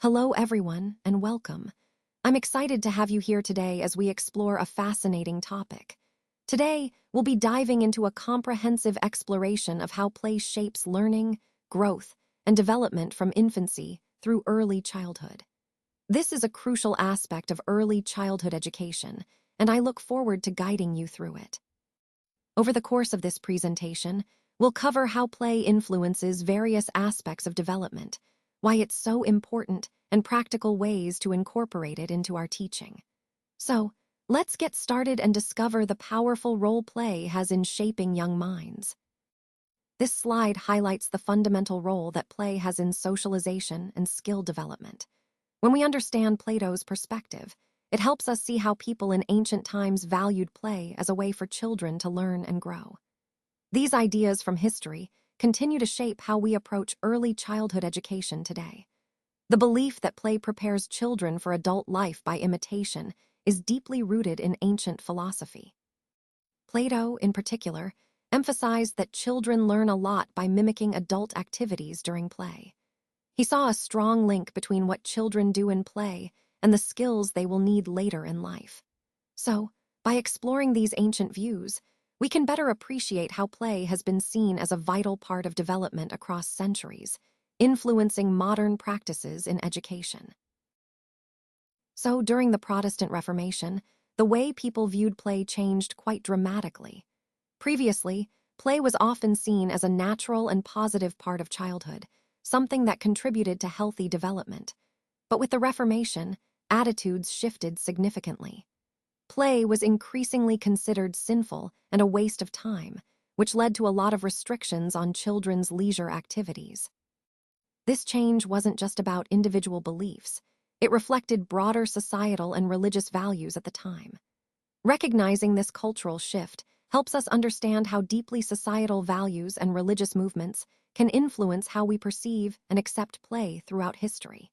Hello, everyone, and welcome. I'm excited to have you here today as we explore a fascinating topic. Today, we'll be diving into a comprehensive exploration of how play shapes learning, growth, and development from infancy through early childhood. This is a crucial aspect of early childhood education, and I look forward to guiding you through it. Over the course of this presentation, we'll cover how play influences various aspects of development, why it's so important, and practical ways to incorporate it into our teaching. So, let's get started and discover the powerful role play has in shaping young minds. This slide highlights the fundamental role that play has in socialization and skill development. When we understand Plato's perspective, it helps us see how people in ancient times valued play as a way for children to learn and grow. These ideas from history continue to shape how we approach early childhood education today. The belief that play prepares children for adult life by imitation is deeply rooted in ancient philosophy. Plato, in particular, emphasized that children learn a lot by mimicking adult activities during play. He saw a strong link between what children do in play and the skills they will need later in life. So, by exploring these ancient views, we can better appreciate how play has been seen as a vital part of development across centuries, influencing modern practices in education. So, during the Protestant Reformation, the way people viewed play changed quite dramatically. Previously, play was often seen as a natural and positive part of childhood, something that contributed to healthy development. But with the Reformation, attitudes shifted significantly. Play was increasingly considered sinful and a waste of time, which led to a lot of restrictions on children's leisure activities. This change wasn't just about individual beliefs, it reflected broader societal and religious values at the time. Recognizing this cultural shift helps us understand how deeply societal values and religious movements can influence how we perceive and accept play throughout history.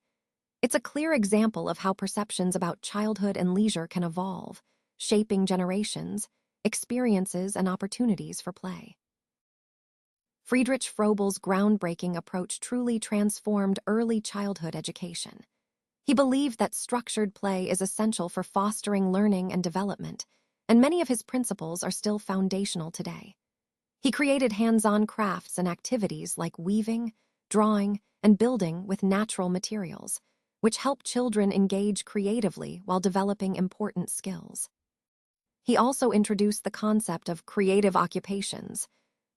It's a clear example of how perceptions about childhood and leisure can evolve, shaping generations, experiences, and opportunities for play. Friedrich Froebel's groundbreaking approach truly transformed early childhood education. He believed that structured play is essential for fostering learning and development, and many of his principles are still foundational today. He created hands-on crafts and activities like weaving, drawing, and building with natural materials, which help children engage creatively while developing important skills. He also introduced the concept of creative occupations,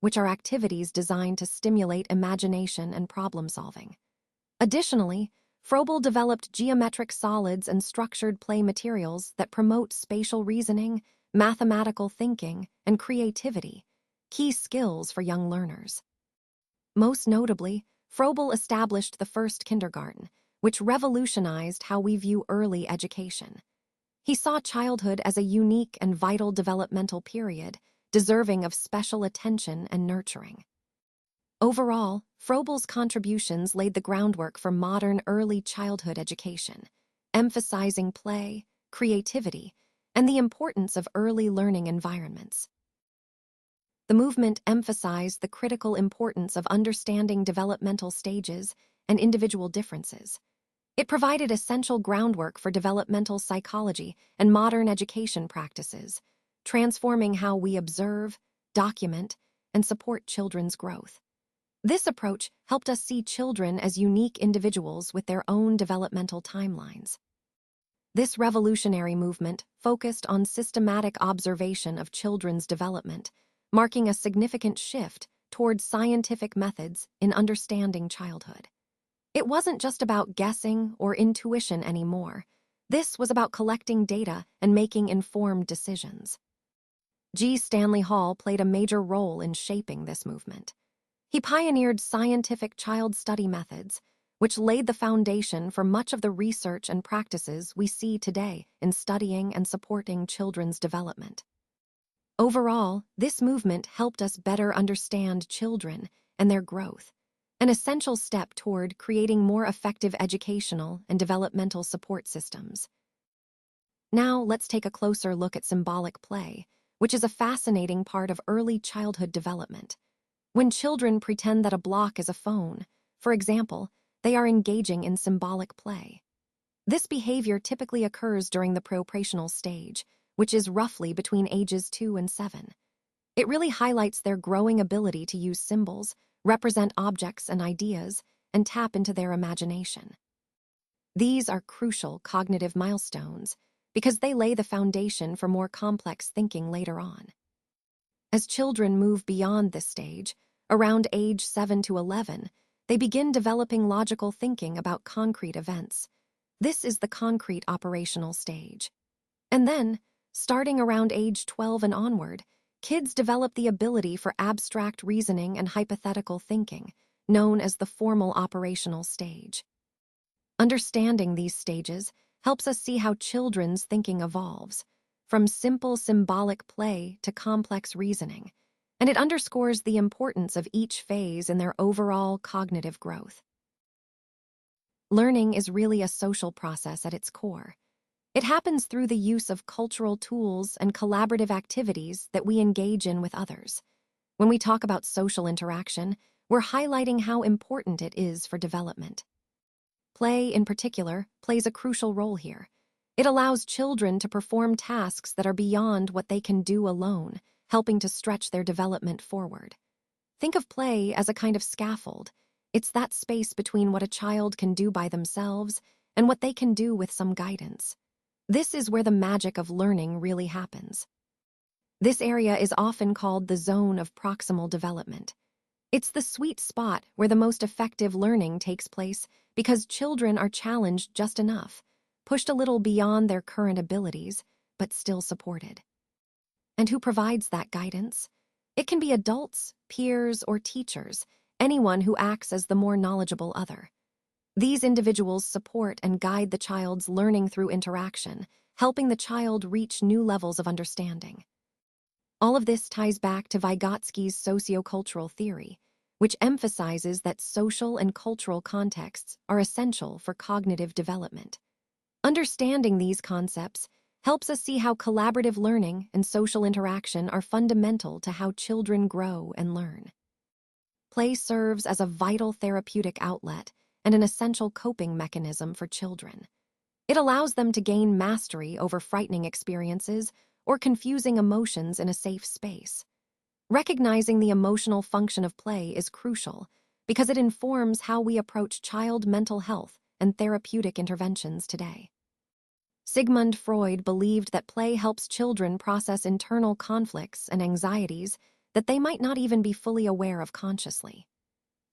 which are activities designed to stimulate imagination and problem-solving. Additionally, Froebel developed geometric solids and structured play materials that promote spatial reasoning, mathematical thinking, and creativity, key skills for young learners. Most notably, Froebel established the first kindergarten, which revolutionized how we view early education. He saw childhood as a unique and vital developmental period, deserving of special attention and nurturing. Overall, Froebel's contributions laid the groundwork for modern early childhood education, emphasizing play, creativity, and the importance of early learning environments. The movement emphasized the critical importance of understanding developmental stages and individual differences. It provided essential groundwork for developmental psychology and modern education practices, transforming how we observe, document, and support children's growth. This approach helped us see children as unique individuals with their own developmental timelines. This revolutionary movement focused on systematic observation of children's development, marking a significant shift toward scientific methods in understanding childhood. It wasn't just about guessing or intuition anymore. This was about collecting data and making informed decisions. G. Stanley Hall played a major role in shaping this movement. He pioneered scientific child study methods, which laid the foundation for much of the research and practices we see today in studying and supporting children's development. Overall, this movement helped us better understand children and their growth, an essential step toward creating more effective educational and developmental support systems. Now, let's take a closer look at symbolic play, which is a fascinating part of early childhood development. When children pretend that a block is a phone, for example, they are engaging in symbolic play. This behavior typically occurs during the proprational stage, which is roughly between ages 2 and 7. It really highlights their growing ability to use symbols, represent objects and ideas, and tap into their imagination. These are crucial cognitive milestones because they lay the foundation for more complex thinking later on. As children move beyond this stage, around age 7 to 11, they begin developing logical thinking about concrete events. This is the concrete operational stage. And then, starting around age 12 and onward, kids develop the ability for abstract reasoning and hypothetical thinking, known as the formal operational stage. Understanding these stages helps us see how children's thinking evolves, from simple symbolic play to complex reasoning, and it underscores the importance of each phase in their overall cognitive growth. Learning is really a social process at its core. It happens through the use of cultural tools and collaborative activities that we engage in with others. When we talk about social interaction, we're highlighting how important it is for development. Play, in particular, plays a crucial role here. It allows children to perform tasks that are beyond what they can do alone, helping to stretch their development forward. Think of play as a kind of scaffold. It's that space between what a child can do by themselves and what they can do with some guidance. This is where the magic of learning really happens. This area is often called the zone of proximal development. It's the sweet spot where the most effective learning takes place because children are challenged just enough, pushed a little beyond their current abilities, but still supported. And who provides that guidance? It can be adults, peers, or teachers, anyone who acts as the more knowledgeable other. These individuals support and guide the child's learning through interaction, helping the child reach new levels of understanding. All of this ties back to Vygotsky's sociocultural theory, which emphasizes that social and cultural contexts are essential for cognitive development. Understanding these concepts helps us see how collaborative learning and social interaction are fundamental to how children grow and learn. Play serves as a vital therapeutic outlet and an essential coping mechanism for children. It allows them to gain mastery over frightening experiences or confusing emotions in a safe space. Recognizing the emotional function of play is crucial because it informs how we approach child mental health and therapeutic interventions today. Sigmund Freud believed that play helps children process internal conflicts and anxieties that they might not even be fully aware of consciously.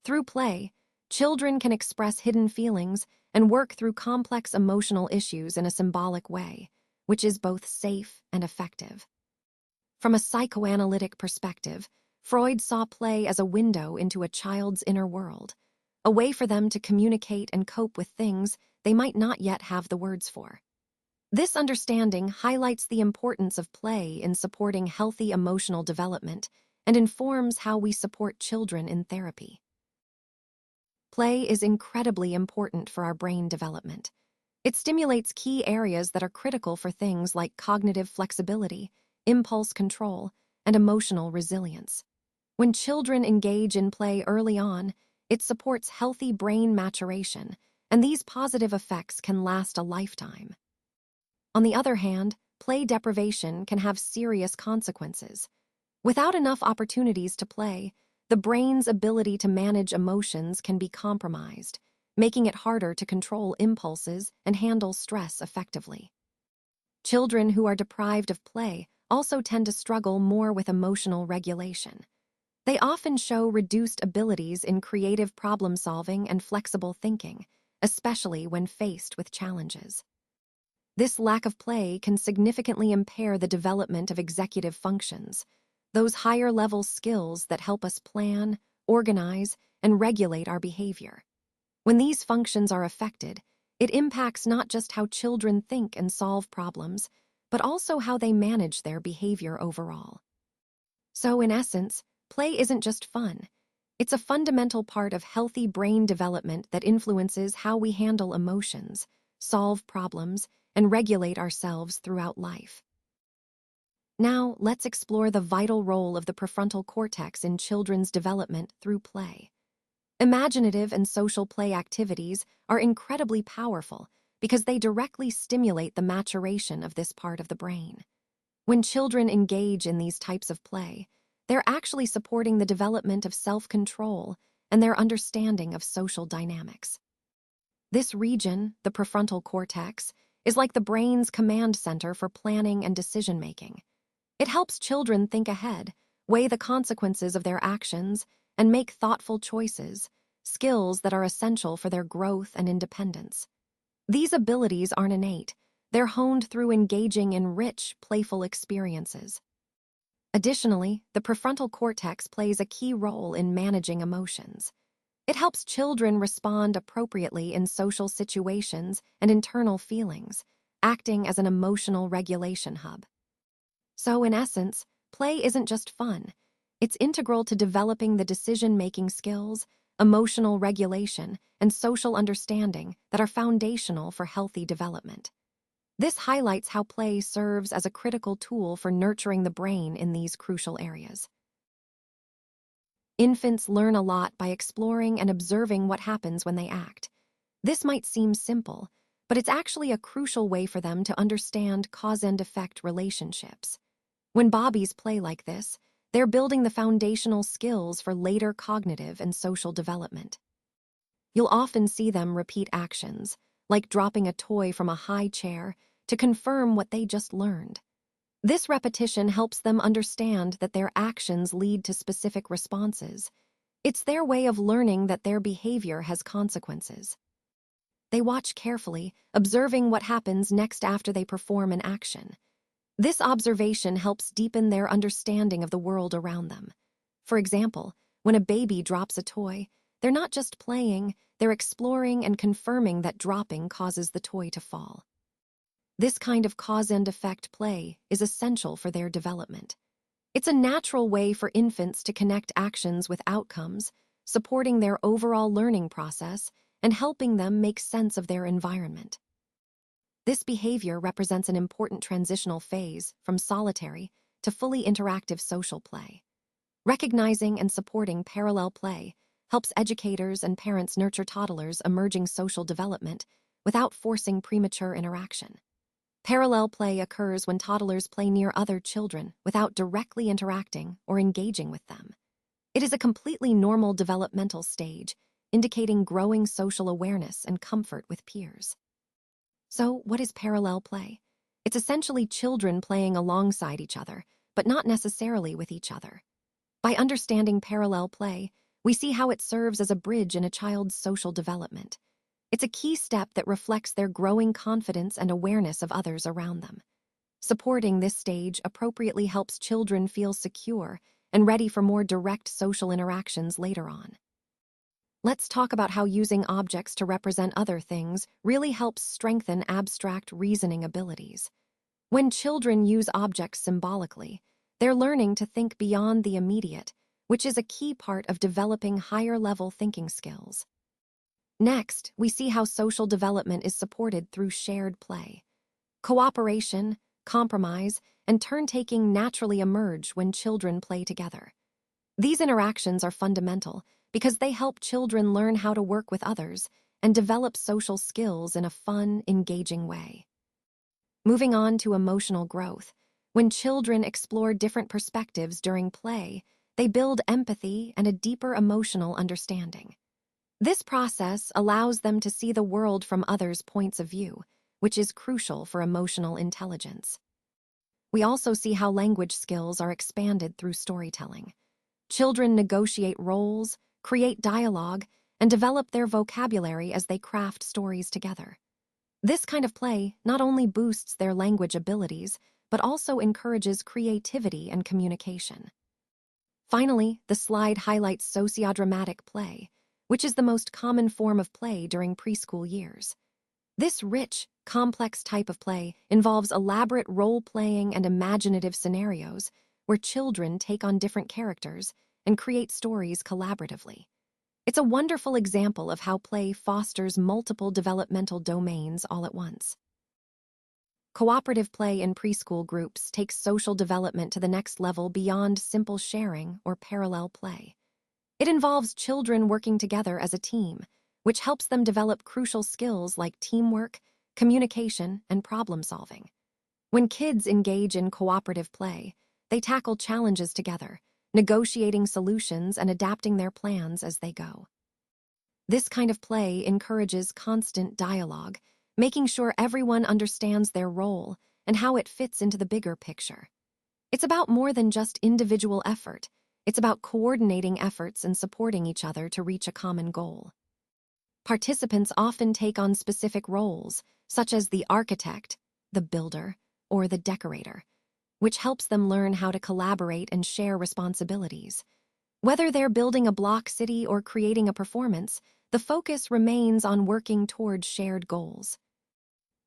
Through play, children can express hidden feelings and work through complex emotional issues in a symbolic way, which is both safe and effective. From a psychoanalytic perspective, Freud saw play as a window into a child's inner world, a way for them to communicate and cope with things they might not yet have the words for. This understanding highlights the importance of play in supporting healthy emotional development and informs how we support children in therapy. Play is incredibly important for our brain development. It stimulates key areas that are critical for things like cognitive flexibility, impulse control, and emotional resilience. When children engage in play early on, it supports healthy brain maturation, and these positive effects can last a lifetime. On the other hand, play deprivation can have serious consequences. Without enough opportunities to play, the brain's ability to manage emotions can be compromised, making it harder to control impulses and handle stress effectively. Children who are deprived of play also tend to struggle more with emotional regulation. They often show reduced abilities in creative problem-solving and flexible thinking, especially when faced with challenges. This lack of play can significantly impair the development of executive functions, those higher-level skills that help us plan, organize, and regulate our behavior. When these functions are affected, it impacts not just how children think and solve problems, but also how they manage their behavior overall. So, in essence, play isn't just fun. It's a fundamental part of healthy brain development that influences how we handle emotions, solve problems, and regulate ourselves throughout life. Now, let's explore the vital role of the prefrontal cortex in children's development through play. Imaginative and social play activities are incredibly powerful because they directly stimulate the maturation of this part of the brain. When children engage in these types of play, they're actually supporting the development of self-control and their understanding of social dynamics. This region, the prefrontal cortex, is like the brain's command center for planning and decision-making. It helps children think ahead, weigh the consequences of their actions, and make thoughtful choices, skills that are essential for their growth and independence. These abilities aren't innate. They're honed through engaging in rich, playful experiences. Additionally, the prefrontal cortex plays a key role in managing emotions. It helps children respond appropriately in social situations and internal feelings, acting as an emotional regulation hub. So, in essence, play isn't just fun. It's integral to developing the decision-making skills, emotional regulation, and social understanding that are foundational for healthy development. This highlights how play serves as a critical tool for nurturing the brain in these crucial areas. Infants learn a lot by exploring and observing what happens when they act. This might seem simple, but it's actually a crucial way for them to understand cause and effect relationships. When babies play like this, they're building the foundational skills for later cognitive and social development. You'll often see them repeat actions, like dropping a toy from a high chair, to confirm what they just learned. This repetition helps them understand that their actions lead to specific responses. It's their way of learning that their behavior has consequences. They watch carefully, observing what happens next after they perform an action. This observation helps deepen their understanding of the world around them. For example, when a baby drops a toy, they're not just playing, they're exploring and confirming that dropping causes the toy to fall. This kind of cause and effect play is essential for their development. It's a natural way for infants to connect actions with outcomes, supporting their overall learning process and helping them make sense of their environment. This behavior represents an important transitional phase from solitary to fully interactive social play. Recognizing and supporting parallel play helps educators and parents nurture toddlers' emerging social development without forcing premature interaction. Parallel play occurs when toddlers play near other children without directly interacting or engaging with them. It is a completely normal developmental stage, indicating growing social awareness and comfort with peers. So, what is parallel play? It's essentially children playing alongside each other, but not necessarily with each other. By understanding parallel play, we see how it serves as a bridge in a child's social development. It's a key step that reflects their growing confidence and awareness of others around them. Supporting this stage appropriately helps children feel secure and ready for more direct social interactions later on. Let's talk about how using objects to represent other things really helps strengthen abstract reasoning abilities. When children use objects symbolically, they're learning to think beyond the immediate, which is a key part of developing higher-level thinking skills. Next, we see how social development is supported through shared play. Cooperation, compromise, and turn-taking naturally emerge when children play together. These interactions are fundamental because they help children learn how to work with others and develop social skills in a fun, engaging way. Moving on to emotional growth, when children explore different perspectives during play, they build empathy and a deeper emotional understanding. This process allows them to see the world from others' points of view, which is crucial for emotional intelligence. We also see how language skills are expanded through storytelling. Children negotiate roles, create dialogue, and develop their vocabulary as they craft stories together. This kind of play not only boosts their language abilities, but also encourages creativity and communication. Finally, the slide highlights sociodramatic play, which is the most common form of play during preschool years. This rich, complex type of play involves elaborate role-playing and imaginative scenarios where children take on different characters and create stories collaboratively. It's a wonderful example of how play fosters multiple developmental domains all at once. Cooperative play in preschool groups takes social development to the next level beyond simple sharing or parallel play. It involves children working together as a team, which helps them develop crucial skills like teamwork, communication, and problem solving. When kids engage in cooperative play, they tackle challenges together, negotiating solutions and adapting their plans as they go. This kind of play encourages constant dialogue, making sure everyone understands their role and how it fits into the bigger picture. It's about more than just individual effort. It's about coordinating efforts and supporting each other to reach a common goal. Participants often take on specific roles, such as the architect, the builder, or the decorator, which helps them learn how to collaborate and share responsibilities. Whether they're building a block city or creating a performance, the focus remains on working towards shared goals.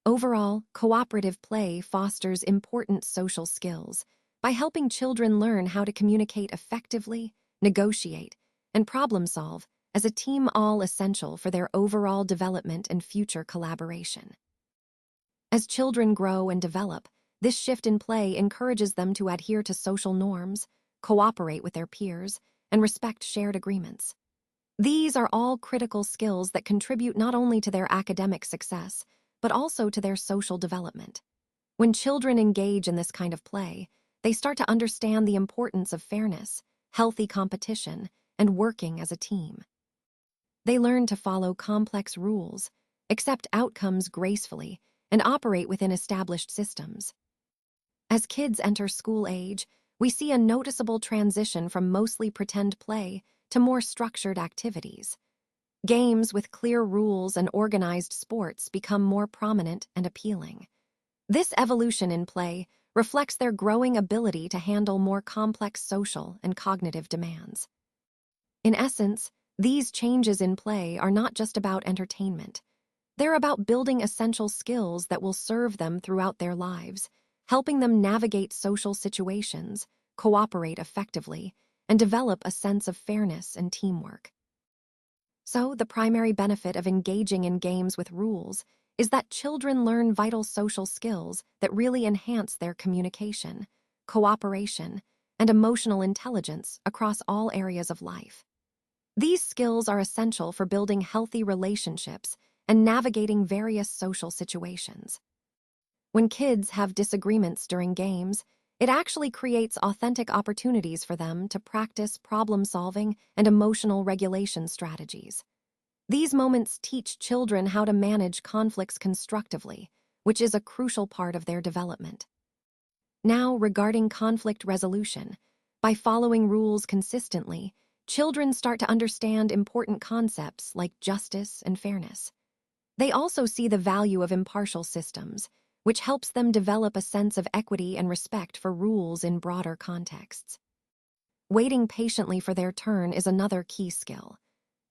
Overall, cooperative play fosters important social skills by helping children learn how to communicate effectively, negotiate, and problem solve as a team, all essential for their overall development and future collaboration. As children grow and develop, this shift in play encourages them to adhere to social norms, cooperate with their peers, and respect shared agreements. These are all critical skills that contribute not only to their academic success, but also to their social development. When children engage in this kind of play, they start to understand the importance of fairness, healthy competition, and working as a team. They learn to follow complex rules, accept outcomes gracefully, and operate within established systems. As kids enter school age, we see a noticeable transition from mostly pretend play to more structured activities. Games with clear rules and organized sports become more prominent and appealing. This evolution in play reflects their growing ability to handle more complex social and cognitive demands. In essence, these changes in play are not just about entertainment. They're about building essential skills that will serve them throughout their lives, helping them navigate social situations, cooperate effectively, and develop a sense of fairness and teamwork. So, the primary benefit of engaging in games with rules is that children learn vital social skills that really enhance their communication, cooperation, and emotional intelligence across all areas of life. These skills are essential for building healthy relationships and navigating various social situations. When kids have disagreements during games, it actually creates authentic opportunities for them to practice problem-solving and emotional regulation strategies. These moments teach children how to manage conflicts constructively, which is a crucial part of their development. Now, regarding conflict resolution, by following rules consistently, children start to understand important concepts like justice and fairness. They also see the value of impartial systems, which helps them develop a sense of equity and respect for rules in broader contexts. Waiting patiently for their turn is another key skill.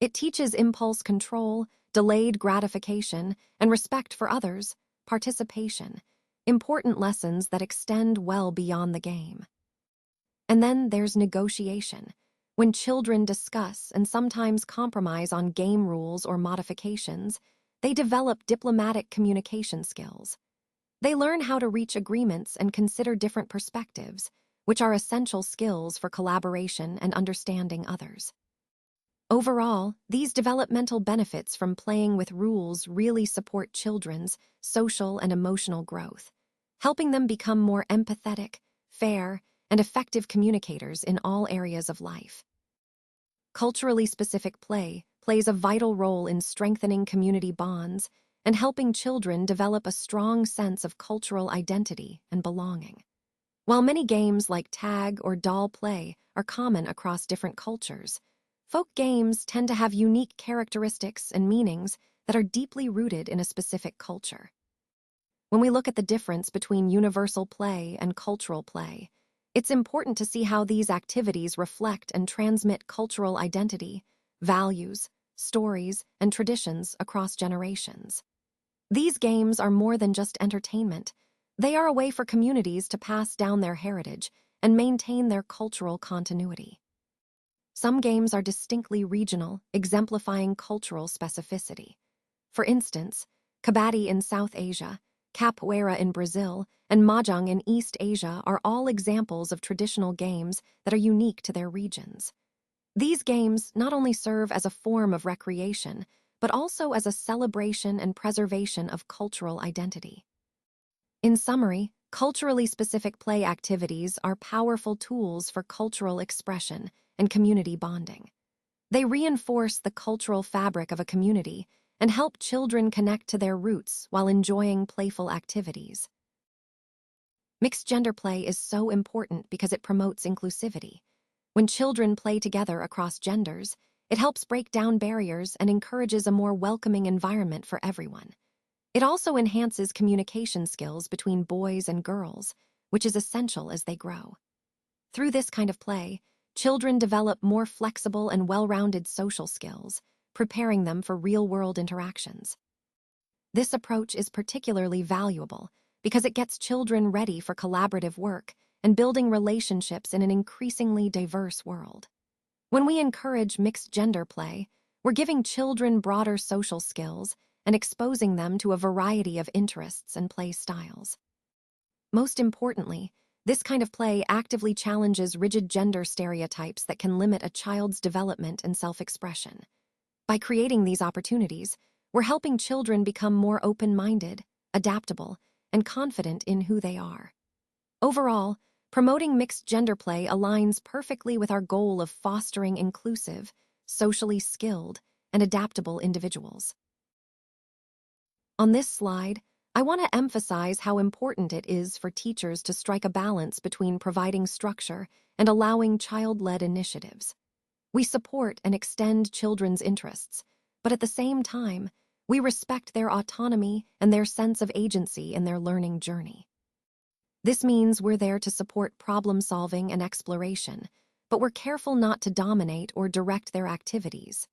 It teaches impulse control, delayed gratification, and respect for others, participation, important lessons that extend well beyond the game. And then there's negotiation. When children discuss and sometimes compromise on game rules or modifications, they develop diplomatic communication skills. They learn how to reach agreements and consider different perspectives, which are essential skills for collaboration and understanding others. Overall, these developmental benefits from playing with rules really support children's social and emotional growth, helping them become more empathetic, fair, and effective communicators in all areas of life. Culturally specific play plays a vital role in strengthening community bonds and helping children develop a strong sense of cultural identity and belonging. While many games like tag or doll play are common across different cultures, folk games tend to have unique characteristics and meanings that are deeply rooted in a specific culture. When we look at the difference between universal play and cultural play, it's important to see how these activities reflect and transmit cultural identity, values, stories, and traditions across generations. These games are more than just entertainment. They are a way for communities to pass down their heritage and maintain their cultural continuity. Some games are distinctly regional, exemplifying cultural specificity. For instance, Kabaddi in South Asia, Capoeira in Brazil, and Mahjong in East Asia are all examples of traditional games that are unique to their regions. These games not only serve as a form of recreation, but also as a celebration and preservation of cultural identity. In summary, culturally specific play activities are powerful tools for cultural expression and community bonding. They reinforce the cultural fabric of a community and help children connect to their roots while enjoying playful activities. Mixed gender play is so important because it promotes inclusivity. When children play together across genders, it helps break down barriers and encourages a more welcoming environment for everyone. It also enhances communication skills between boys and girls, which is essential as they grow. Through this kind of play, children develop more flexible and well-rounded social skills, preparing them for real-world interactions. This approach is particularly valuable because it gets children ready for collaborative work and building relationships in an increasingly diverse world. When we encourage mixed gender play, we're giving children broader social skills and exposing them to a variety of interests and play styles. Most importantly, this kind of play actively challenges rigid gender stereotypes that can limit a child's development and self-expression. By creating these opportunities, we're helping children become more open-minded, adaptable, and confident in who they are. Overall, promoting mixed gender play aligns perfectly with our goal of fostering inclusive, socially skilled, and adaptable individuals. On this slide, I want to emphasize how important it is for teachers to strike a balance between providing structure and allowing child-led initiatives. We support and extend children's interests, but at the same time, we respect their autonomy and their sense of agency in their learning journey. This means we're there to support problem-solving and exploration, but we're careful not to dominate or direct their activities.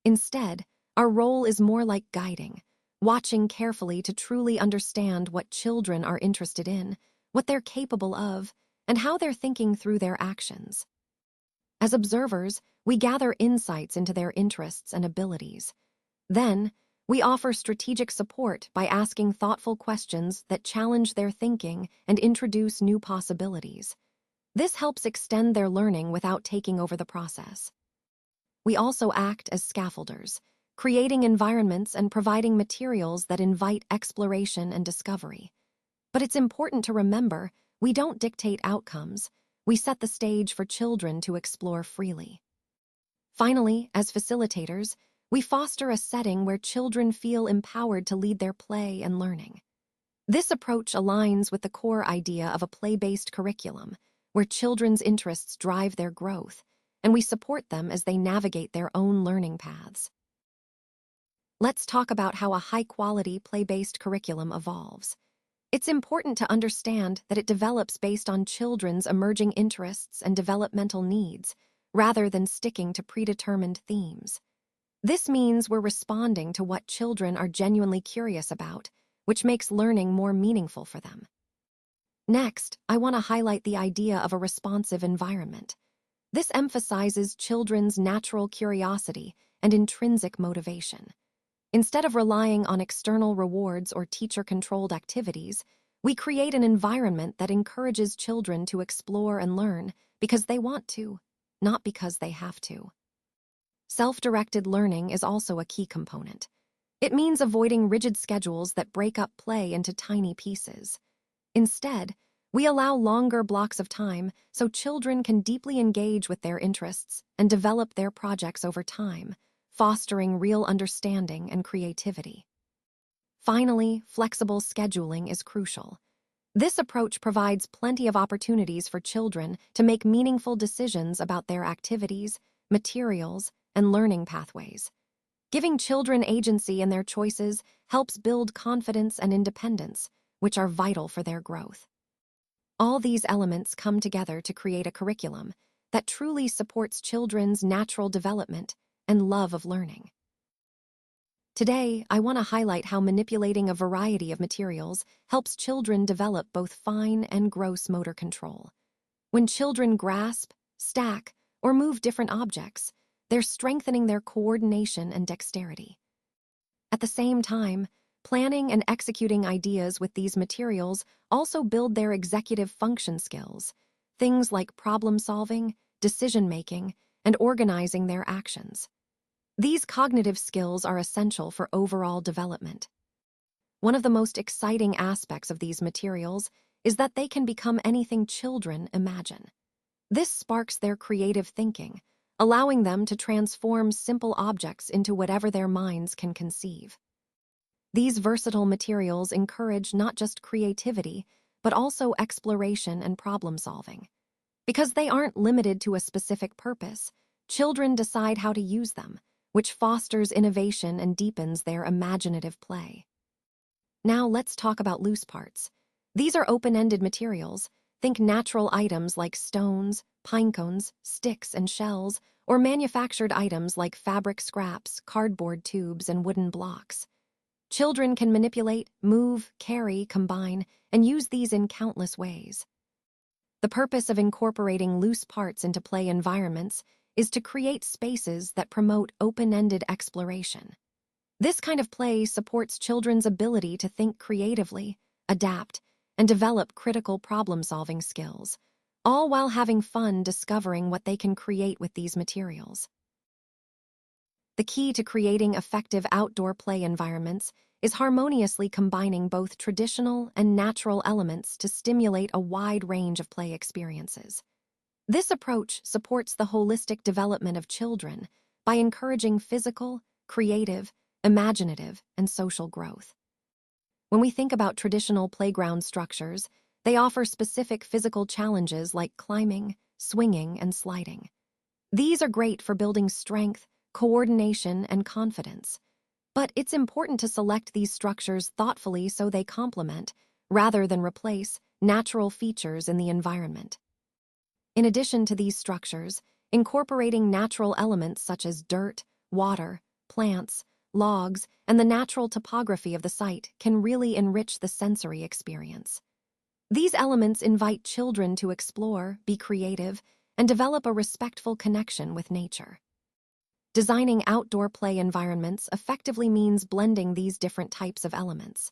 Instead, our role is more like guiding, watching carefully to truly understand what children are interested in, what they're capable of, and how they're thinking through their actions. As observers, we gather insights into their interests and abilities. Then, we offer strategic support by asking thoughtful questions that challenge their thinking and introduce new possibilities. This helps extend their learning without taking over the process. We also act as scaffolders, creating environments and providing materials that invite exploration and discovery. But it's important to remember, we don't dictate outcomes. We set the stage for children to explore freely. Finally, as facilitators, we foster a setting where children feel empowered to lead their play and learning. This approach aligns with the core idea of a play-based curriculum, where children's interests drive their growth, and we support them as they navigate their own learning paths. Let's talk about how a high-quality play-based curriculum evolves. It's important to understand that it develops based on children's emerging interests and developmental needs, rather than sticking to predetermined themes. This means we're responding to what children are genuinely curious about, which makes learning more meaningful for them. Next, I want to highlight the idea of a responsive environment. This emphasizes children's natural curiosity and intrinsic motivation. Instead of relying on external rewards or teacher-controlled activities, we create an environment that encourages children to explore and learn because they want to, not because they have to. Self-directed learning is also a key component. It means avoiding rigid schedules that break up play into tiny pieces. Instead, we allow longer blocks of time so children can deeply engage with their interests and develop their projects over time, fostering real understanding and creativity. Finally, flexible scheduling is crucial. This approach provides plenty of opportunities for children to make meaningful decisions about their activities, materials, and learning pathways. Giving children agency in their choices helps build confidence and independence, which are vital for their growth. All these elements come together to create a curriculum that truly supports children's natural development and love of learning. Today, I want to highlight how manipulating a variety of materials helps children develop both fine and gross motor control. When children grasp, stack, or move different objects, they're strengthening their coordination and dexterity. At the same time, planning and executing ideas with these materials also build their executive function skills, things like problem-solving, decision-making, and organizing their actions. These cognitive skills are essential for overall development. One of the most exciting aspects of these materials is that they can become anything children imagine. This sparks their creative thinking, allowing them to transform simple objects into whatever their minds can conceive. These versatile materials encourage not just creativity, but also exploration and problem solving. Because they aren't limited to a specific purpose, children decide how to use them, which fosters innovation and deepens their imaginative play. Now let's talk about loose parts. These are open-ended materials. Think natural items like stones, pine cones, sticks, and shells, or manufactured items like fabric scraps, cardboard tubes, and wooden blocks. Children can manipulate, move, carry, combine, and use these in countless ways. The purpose of incorporating loose parts into play environments is to create spaces that promote open-ended exploration. This kind of play supports children's ability to think creatively, adapt, and develop critical problem-solving skills, all while having fun discovering what they can create with these materials. The key to creating effective outdoor play environments is harmoniously combining both traditional and natural elements to stimulate a wide range of play experiences. This approach supports the holistic development of children by encouraging physical, creative, imaginative, and social growth. When we think about traditional playground structures, they offer specific physical challenges like climbing, swinging, and sliding. These are great for building strength, coordination, and confidence. But it's important to select these structures thoughtfully so they complement, rather than replace, natural features in the environment. In addition to these structures, incorporating natural elements such as dirt, water, plants, logs, and the natural topography of the site can really enrich the sensory experience. These elements invite children to explore, be creative, and develop a respectful connection with nature. Designing outdoor play environments effectively means blending these different types of elements.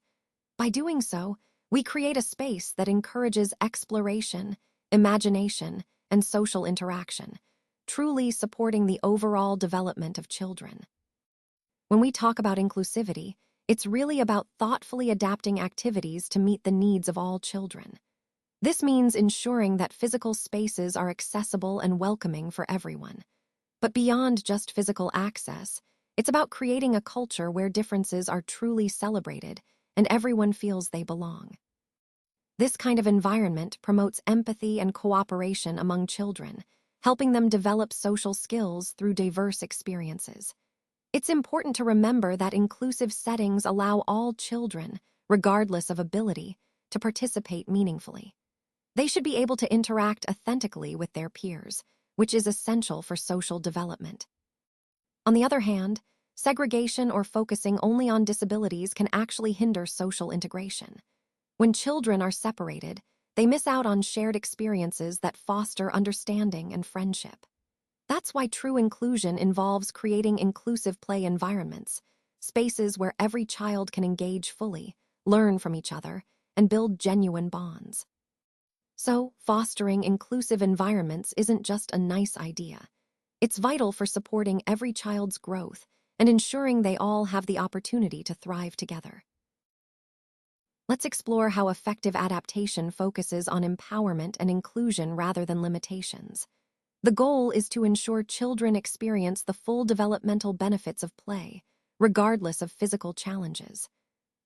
By doing so, we create a space that encourages exploration, imagination, and social interaction, truly supporting the overall development of children. When we talk about inclusivity, it's really about thoughtfully adapting activities to meet the needs of all children. This means ensuring that physical spaces are accessible and welcoming for everyone. But beyond just physical access, it's about creating a culture where differences are truly celebrated and everyone feels they belong. This kind of environment promotes empathy and cooperation among children, helping them develop social skills through diverse experiences. It's important to remember that inclusive settings allow all children, regardless of ability, to participate meaningfully. They should be able to interact authentically with their peers, which is essential for social development. On the other hand, segregation or focusing only on disabilities can actually hinder social integration. When children are separated, they miss out on shared experiences that foster understanding and friendship. That's why true inclusion involves creating inclusive play environments, spaces where every child can engage fully, learn from each other, and build genuine bonds. So, fostering inclusive environments isn't just a nice idea. It's vital for supporting every child's growth and ensuring they all have the opportunity to thrive together. Let's explore how effective adaptation focuses on empowerment and inclusion rather than limitations. The goal is to ensure children experience the full developmental benefits of play, regardless of physical challenges.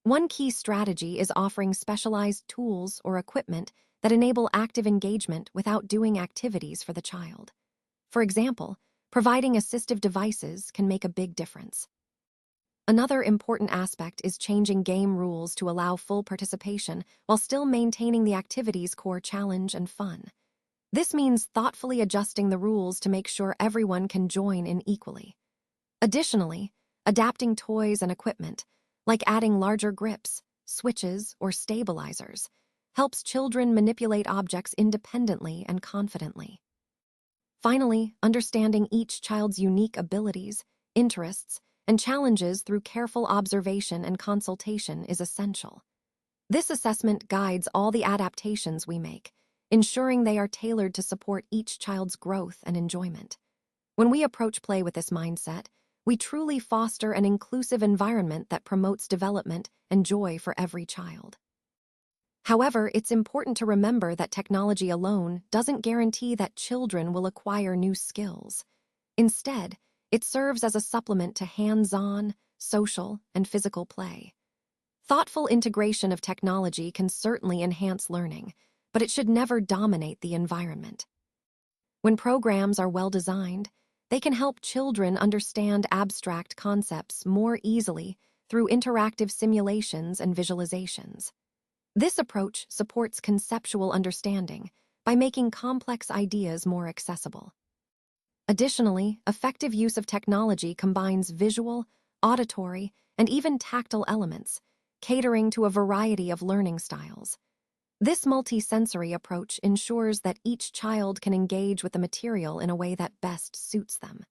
One key strategy is offering specialized tools or equipment that enable active engagement without doing activities for the child. For example, providing assistive devices can make a big difference. Another important aspect is changing game rules to allow full participation while still maintaining the activity's core challenge and fun. This means thoughtfully adjusting the rules to make sure everyone can join in equally. Additionally, adapting toys and equipment, like adding larger grips, switches, or stabilizers, helps children manipulate objects independently and confidently. Finally, understanding each child's unique abilities, interests, and challenges through careful observation and consultation is essential. This assessment guides all the adaptations we make, ensuring they are tailored to support each child's growth and enjoyment. When we approach play with this mindset, we truly foster an inclusive environment that promotes development and joy for every child. However, it's important to remember that technology alone doesn't guarantee that children will acquire new skills. Instead, it serves as a supplement to hands-on, social, and physical play. Thoughtful integration of technology can certainly enhance learning, but it should never dominate the environment. When programs are well designed, they can help children understand abstract concepts more easily through interactive simulations and visualizations. This approach supports conceptual understanding by making complex ideas more accessible. Additionally, effective use of technology combines visual, auditory, and even tactile elements, catering to a variety of learning styles. This multi-sensory approach ensures that each child can engage with the material in a way that best suits them.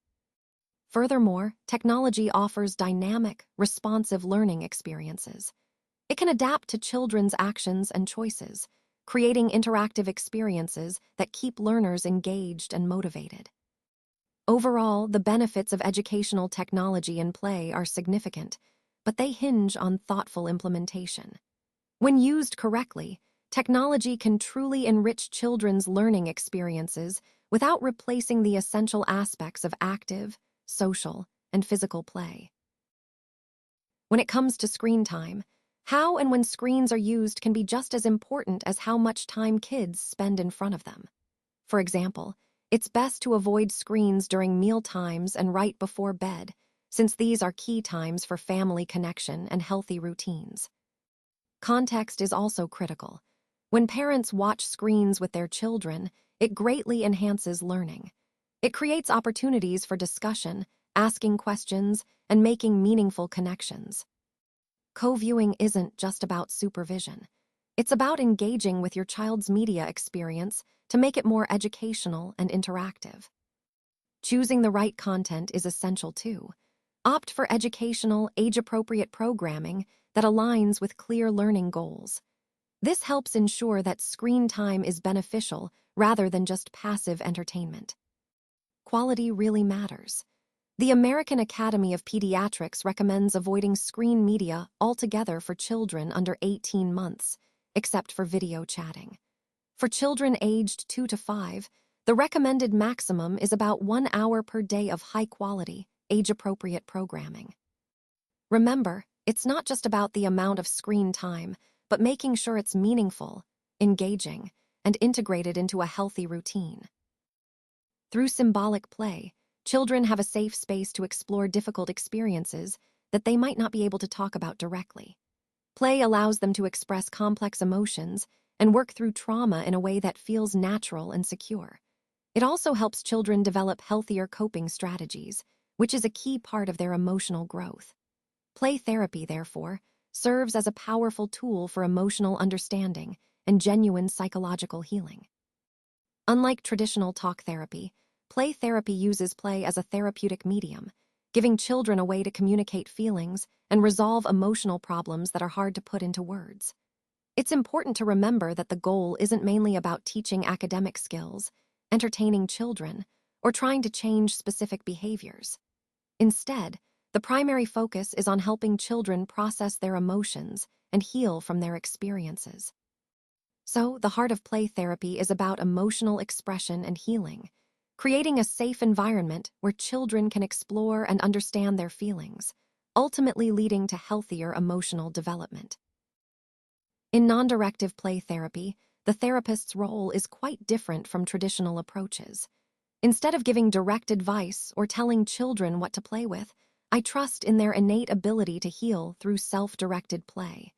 Furthermore, technology offers dynamic, responsive learning experiences. It can adapt to children's actions and choices, creating interactive experiences that keep learners engaged and motivated. Overall, the benefits of educational technology in play are significant, but they hinge on thoughtful implementation. When used correctly, technology can truly enrich children's learning experiences without replacing the essential aspects of active, social, and physical play. When it comes to screen time, how and when screens are used can be just as important as how much time kids spend in front of them. For example, it's best to avoid screens during meal times and right before bed, since these are key times for family connection and healthy routines. Context is also critical. When parents watch screens with their children, it greatly enhances learning. It creates opportunities for discussion, asking questions, and making meaningful connections. Co-viewing isn't just about supervision. It's about engaging with your child's media experience to make it more educational and interactive. Choosing the right content is essential too. Opt for educational, age-appropriate programming that aligns with clear learning goals. This helps ensure that screen time is beneficial rather than just passive entertainment. Quality really matters. The American Academy of Pediatrics recommends avoiding screen media altogether for children under 18 months, except for video chatting. For children aged 2 to 5, the recommended maximum is about 1 hour per day of high-quality, age-appropriate programming. Remember, it's not just about the amount of screen time, but making sure it's meaningful, engaging, and integrated into a healthy routine. Through symbolic play, children have a safe space to explore difficult experiences that they might not be able to talk about directly. Play allows them to express complex emotions and work through trauma in a way that feels natural and secure. It also helps children develop healthier coping strategies, which is a key part of their emotional growth. Play therapy, therefore, serves as a powerful tool for emotional understanding and genuine psychological healing. Unlike traditional talk therapy, play therapy uses play as a therapeutic medium, giving children a way to communicate feelings and resolve emotional problems that are hard to put into words. It's important to remember that the goal isn't mainly about teaching academic skills, entertaining children, or trying to change specific behaviors. Instead, the primary focus is on helping children process their emotions and heal from their experiences. So, the heart of play therapy is about emotional expression and healing, creating a safe environment where children can explore and understand their feelings, ultimately leading to healthier emotional development. In non-directive play therapy, the therapist's role is quite different from traditional approaches. Instead of giving direct advice or telling children what to play with, I trust in their innate ability to heal through self-directed play.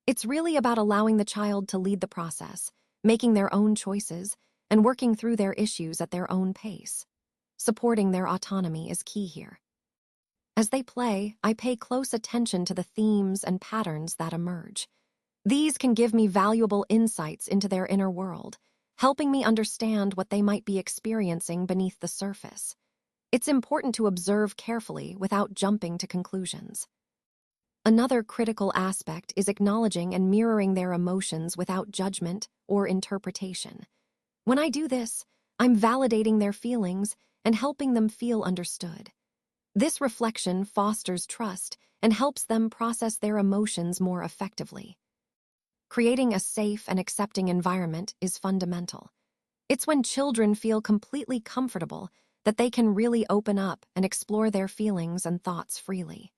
It's really about allowing the child to lead the process, making their own choices, and working through their issues at their own pace. Supporting their autonomy is key here. As they play, I pay close attention to the themes and patterns that emerge. These can give me valuable insights into their inner world, helping me understand what they might be experiencing beneath the surface. It's important to observe carefully without jumping to conclusions. Another critical aspect is acknowledging and mirroring their emotions without judgment or interpretation. When I do this, I'm validating their feelings and helping them feel understood. This reflection fosters trust and helps them process their emotions more effectively. Creating a safe and accepting environment is fundamental. It's when children feel completely comfortable that they can really open up and explore their feelings and thoughts freely.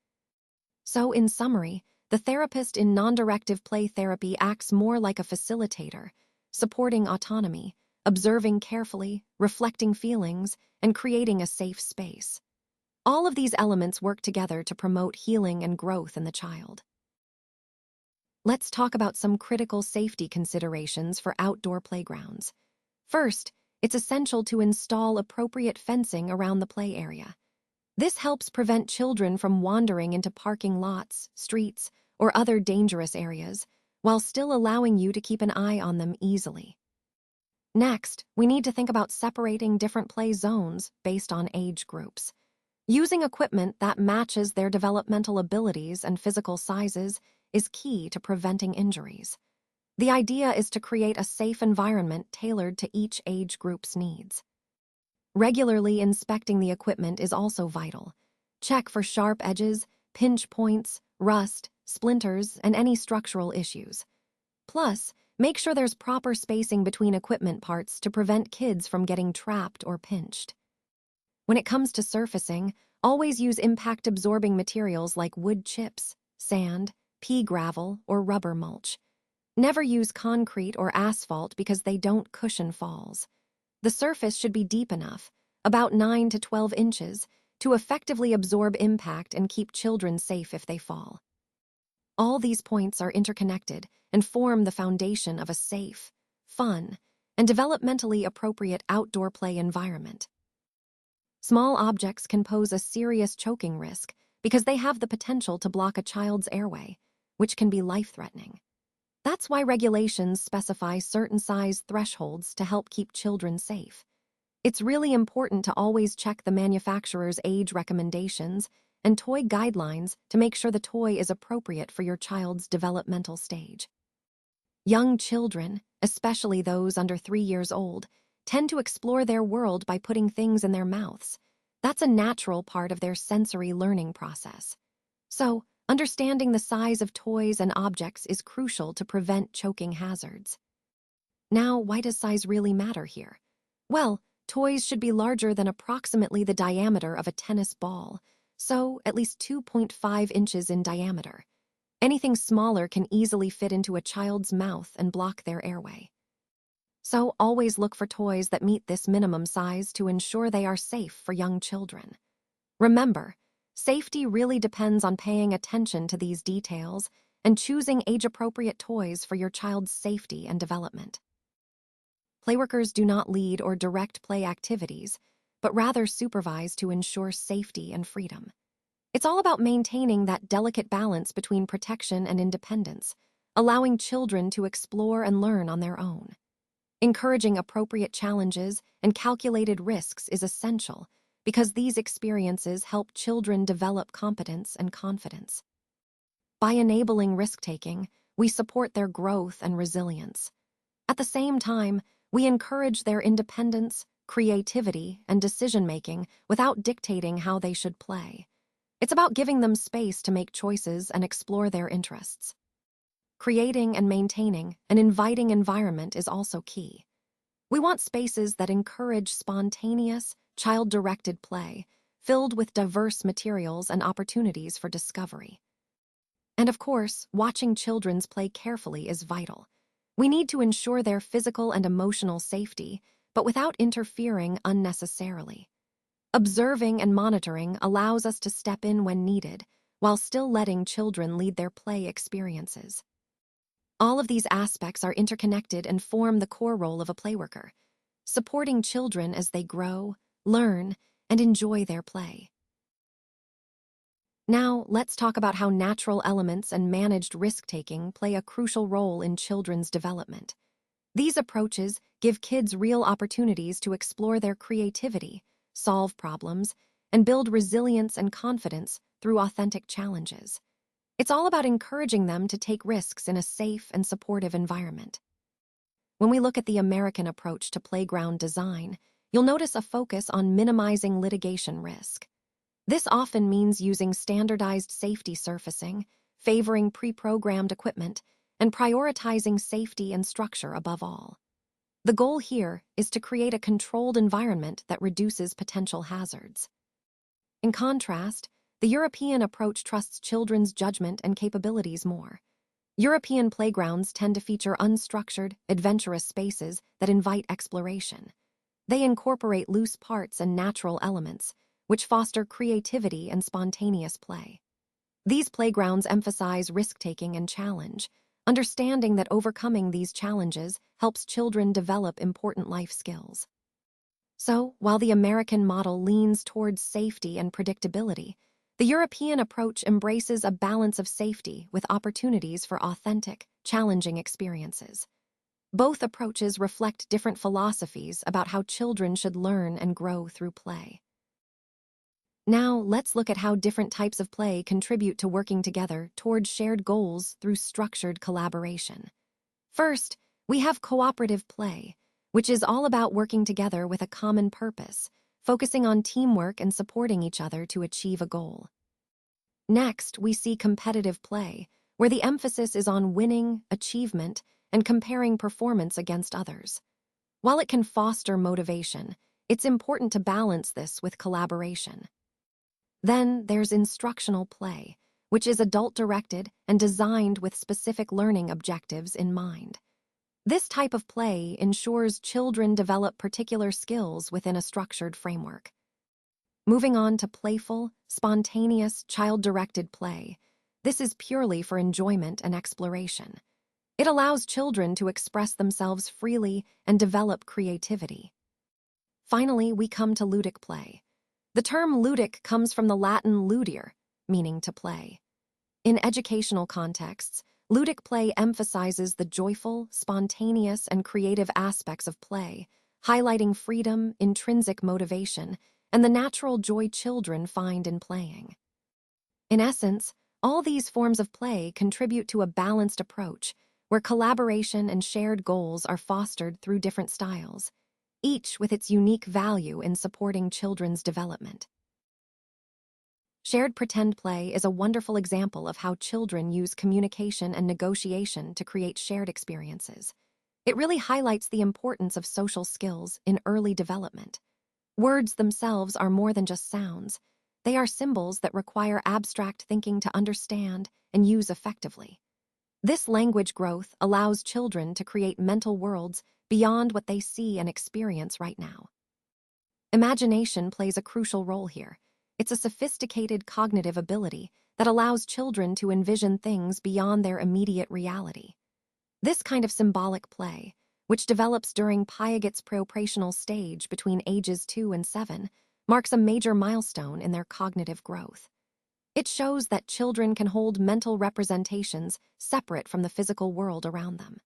So, in summary, the therapist in non-directive play therapy acts more like a facilitator, supporting autonomy, observing carefully, reflecting feelings, and creating a safe space. All of these elements work together to promote healing and growth in the child. Let's talk about some critical safety considerations for outdoor playgrounds. First, it's essential to install appropriate fencing around the play area. This helps prevent children from wandering into parking lots, streets, or other dangerous areas, while still allowing you to keep an eye on them easily. Next, we need to think about separating different play zones based on age groups. Using equipment that matches their developmental abilities and physical sizes is key to preventing injuries. The idea is to create a safe environment tailored to each age group's needs. Regularly inspecting the equipment is also vital. Check for sharp edges, pinch points, rust, splinters, and any structural issues. Plus, make sure there's proper spacing between equipment parts to prevent kids from getting trapped or pinched. When it comes to surfacing, always use impact-absorbing materials like wood chips, sand, pea gravel, or rubber mulch. Never use concrete or asphalt because they don't cushion falls. The surface should be deep enough, about 9 to 12 inches, to effectively absorb impact and keep children safe if they fall. All these points are interconnected and form the foundation of a safe, fun, and developmentally appropriate outdoor play environment. Small objects can pose a serious choking risk because they have the potential to block a child's airway, which can be life-threatening. That's why regulations specify certain size thresholds to help keep children safe. It's really important to always check the manufacturer's age recommendations and toy guidelines to make sure the toy is appropriate for your child's developmental stage. Young children, especially those under 3 years old, tend to explore their world by putting things in their mouths. That's a natural part of their sensory learning process. So, understanding the size of toys and objects is crucial to prevent choking hazards. Now, why does size really matter here? Well, toys should be larger than approximately the diameter of a tennis ball, so at least 2.5 inches in diameter. Anything smaller can easily fit into a child's mouth and block their airway. So always look for toys that meet this minimum size to ensure they are safe for young children. Remember, safety really depends on paying attention to these details and choosing age-appropriate toys for your child's safety and development. Playworkers do not lead or direct play activities, but rather supervise to ensure safety and freedom. It's all about maintaining that delicate balance between protection and independence, allowing children to explore and learn on their own. Encouraging appropriate challenges and calculated risks is essential because these experiences help children develop competence and confidence. By enabling risk-taking, we support their growth and resilience. At the same time, we encourage their independence, creativity, and decision-making without dictating how they should play. It's about giving them space to make choices and explore their interests. Creating and maintaining an inviting environment is also key. We want spaces that encourage spontaneous, child-directed play, filled with diverse materials and opportunities for discovery. And of course, watching children's play carefully is vital. We need to ensure their physical and emotional safety, but without interfering unnecessarily. Observing and monitoring allows us to step in when needed, while still letting children lead their play experiences. All of these aspects are interconnected and form the core role of a playworker, supporting children as they grow, learn, and enjoy their play. Now, let's talk about how natural elements and managed risk-taking play a crucial role in children's development. These approaches give kids real opportunities to explore their creativity, solve problems, and build resilience and confidence through authentic challenges. It's all about encouraging them to take risks in a safe and supportive environment. When we look at the American approach to playground design, you'll notice a focus on minimizing litigation risk. This often means using standardized safety surfacing, favoring pre-programmed equipment, and prioritizing safety and structure above all. The goal here is to create a controlled environment that reduces potential hazards. In contrast, the European approach trusts children's judgment and capabilities more. European playgrounds tend to feature unstructured, adventurous spaces that invite exploration. They incorporate loose parts and natural elements, which foster creativity and spontaneous play. These playgrounds emphasize risk-taking and challenge, understanding that overcoming these challenges helps children develop important life skills. So, while the American model leans towards safety and predictability, the European approach embraces a balance of safety with opportunities for authentic, challenging experiences. Both approaches reflect different philosophies about how children should learn and grow through play. Now, let's look at how different types of play contribute to working together towards shared goals through structured collaboration. First, we have cooperative play, which is all about working together with a common purpose, focusing on teamwork and supporting each other to achieve a goal. Next, we see competitive play, where the emphasis is on winning, achievement, and comparing performance against others. While it can foster motivation, it's important to balance this with collaboration. Then there's instructional play, which is adult-directed and designed with specific learning objectives in mind. This type of play ensures children develop particular skills within a structured framework. Moving on to playful, spontaneous, child-directed play, this is purely for enjoyment and exploration. It allows children to express themselves freely and develop creativity. Finally, we come to ludic play. The term ludic comes from the Latin ludere, meaning to play. In educational contexts, ludic play emphasizes the joyful, spontaneous, and creative aspects of play, highlighting freedom, intrinsic motivation, and the natural joy children find in playing. In essence, all these forms of play contribute to a balanced approach, where collaboration and shared goals are fostered through different styles, each with its unique value in supporting children's development. Shared pretend play is a wonderful example of how children use communication and negotiation to create shared experiences. It really highlights the importance of social skills in early development. Words themselves are more than just sounds. They are symbols that require abstract thinking to understand and use effectively. This language growth allows children to create mental worlds beyond what they see and experience right now. Imagination plays a crucial role here. It's a sophisticated cognitive ability that allows children to envision things beyond their immediate reality. This kind of symbolic play, which develops during Piaget's preoperational stage between ages 2 and 7, marks a major milestone in their cognitive growth. It shows that children can hold mental representations separate from the physical world around them.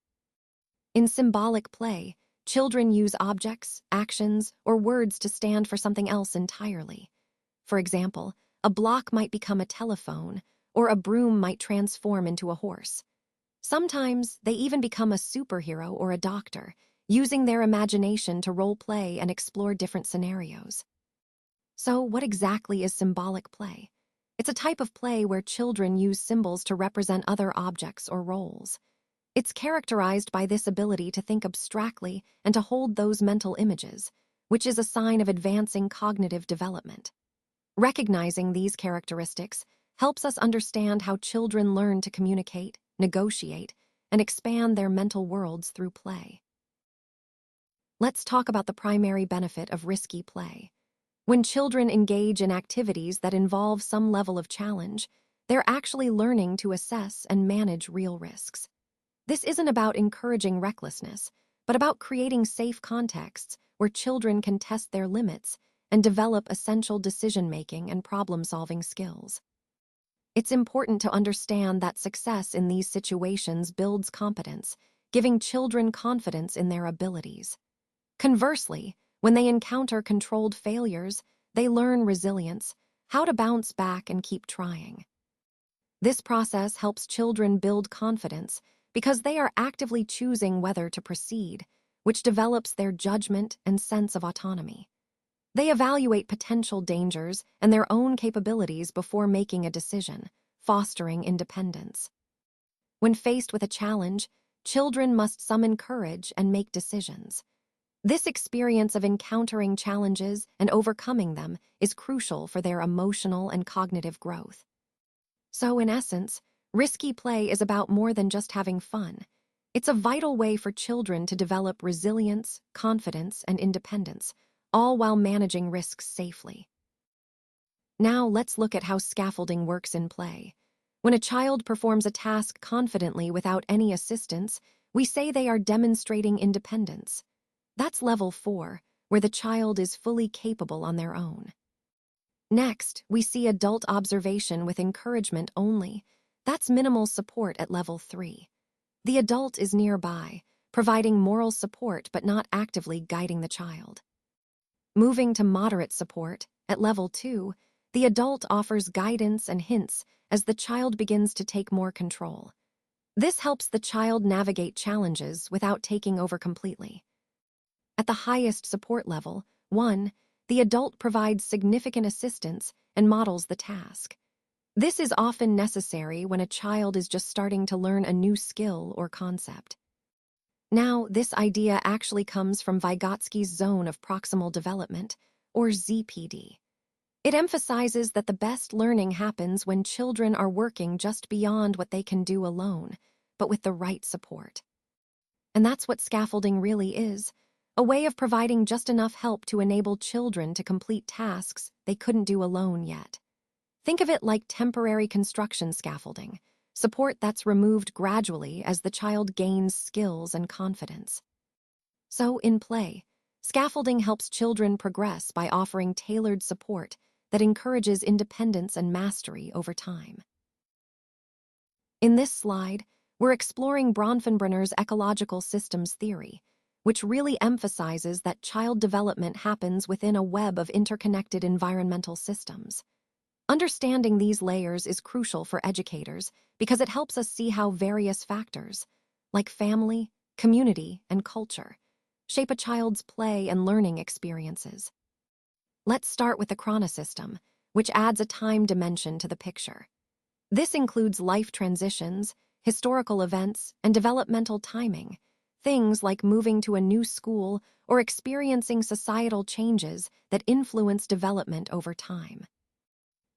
In symbolic play, children use objects, actions, or words to stand for something else entirely. For example, a block might become a telephone, or a broom might transform into a horse. Sometimes they even become a superhero or a doctor, using their imagination to role-play and explore different scenarios. So, what exactly is symbolic play? It's a type of play where children use symbols to represent other objects or roles. It's characterized by this ability to think abstractly and to hold those mental images, which is a sign of advancing cognitive development. Recognizing these characteristics helps us understand how children learn to communicate, negotiate, and expand their mental worlds through play. Let's talk about the primary benefit of risky play. When children engage in activities that involve some level of challenge, they're actually learning to assess and manage real risks. This isn't about encouraging recklessness, but about creating safe contexts where children can test their limits and develop essential decision-making and problem-solving skills. It's important to understand that success in these situations builds competence, giving children confidence in their abilities. Conversely, when they encounter controlled failures, they learn resilience, how to bounce back and keep trying. This process helps children build confidence because they are actively choosing whether to proceed, which develops their judgment and sense of autonomy. They evaluate potential dangers and their own capabilities before making a decision, fostering independence. When faced with a challenge, children must summon courage and make decisions. This experience of encountering challenges and overcoming them is crucial for their emotional and cognitive growth. So, in essence, risky play is about more than just having fun. It's a vital way for children to develop resilience, confidence, and independence, all while managing risks safely. Now, let's look at how scaffolding works in play. When a child performs a task confidently without any assistance, we say they are demonstrating independence. That's level 4, where the child is fully capable on their own. Next, we see adult observation with encouragement only. That's minimal support at level 3. The adult is nearby, providing moral support but not actively guiding the child. Moving to moderate support, at level 2, the adult offers guidance and hints as the child begins to take more control. This helps the child navigate challenges without taking over completely. At the highest support level, 1, the adult provides significant assistance and models the task. This is often necessary when a child is just starting to learn a new skill or concept. Now, this idea actually comes from Vygotsky's zone of proximal development, or ZPD. It emphasizes that the best learning happens when children are working just beyond what they can do alone, but with the right support. And that's what scaffolding really is, a way of providing just enough help to enable children to complete tasks they couldn't do alone yet. Think of it like temporary construction scaffolding, support that's removed gradually as the child gains skills and confidence. So, in play, scaffolding helps children progress by offering tailored support that encourages independence and mastery over time. In this slide, we're exploring Bronfenbrenner's ecological systems theory, which really emphasizes that child development happens within a web of interconnected environmental systems. Understanding these layers is crucial for educators because it helps us see how various factors, like family, community, and culture, shape a child's play and learning experiences. Let's start with the chronosystem, which adds a time dimension to the picture. This includes life transitions, historical events, and developmental timing, things like moving to a new school or experiencing societal changes that influence development over time.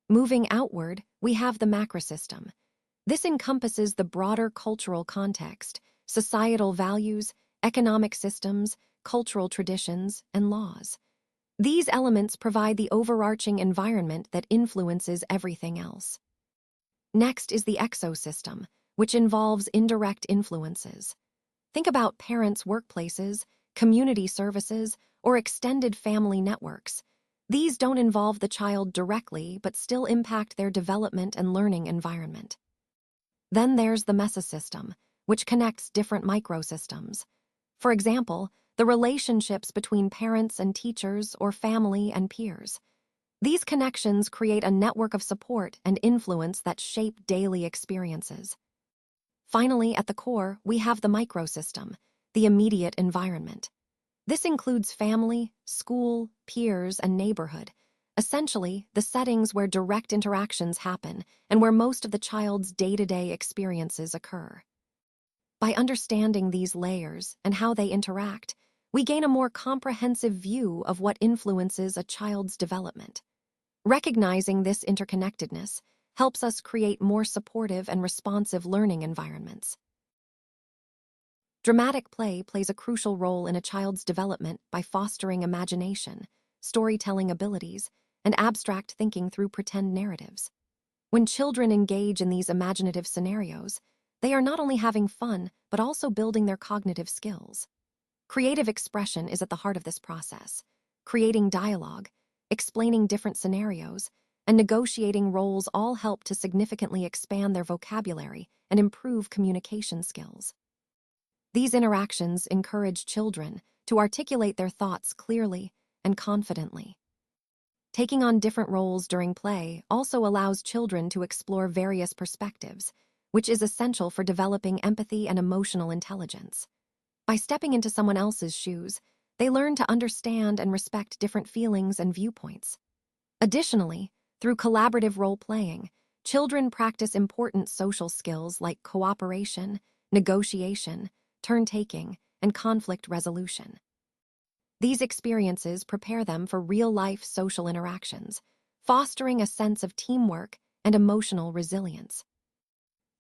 Moving outward, we have the macrosystem. This encompasses the broader cultural context, societal values, economic systems, cultural traditions, and laws. These elements provide the overarching environment that influences everything else. Next is the exosystem, which involves indirect influences. Think about parents' workplaces, community services, or extended family networks. These don't involve the child directly, but still impact their development and learning environment. Then there's the mesosystem, which connects different microsystems. For example, the relationships between parents and teachers or family and peers. These connections create a network of support and influence that shape daily experiences. Finally, at the core, we have the microsystem, the immediate environment. This includes family, school, peers, and neighborhood, essentially the settings where direct interactions happen and where most of the child's day-to-day experiences occur. By understanding these layers and how they interact, we gain a more comprehensive view of what influences a child's development. Recognizing this interconnectedness helps us create more supportive and responsive learning environments. Dramatic play plays a crucial role in a child's development by fostering imagination, storytelling abilities, and abstract thinking through pretend narratives. When children engage in these imaginative scenarios, they are not only having fun, but also building their cognitive skills. Creative expression is at the heart of this process. Creating dialogue, explaining different scenarios, and negotiating roles all help to significantly expand their vocabulary and improve communication skills. These interactions encourage children to articulate their thoughts clearly and confidently. Taking on different roles during play also allows children to explore various perspectives, which is essential for developing empathy and emotional intelligence. By stepping into someone else's shoes, they learn to understand and respect different feelings and viewpoints. Additionally, through collaborative role-playing, children practice important social skills like cooperation, negotiation, turn-taking, and conflict resolution. These experiences prepare them for real-life social interactions, fostering a sense of teamwork and emotional resilience.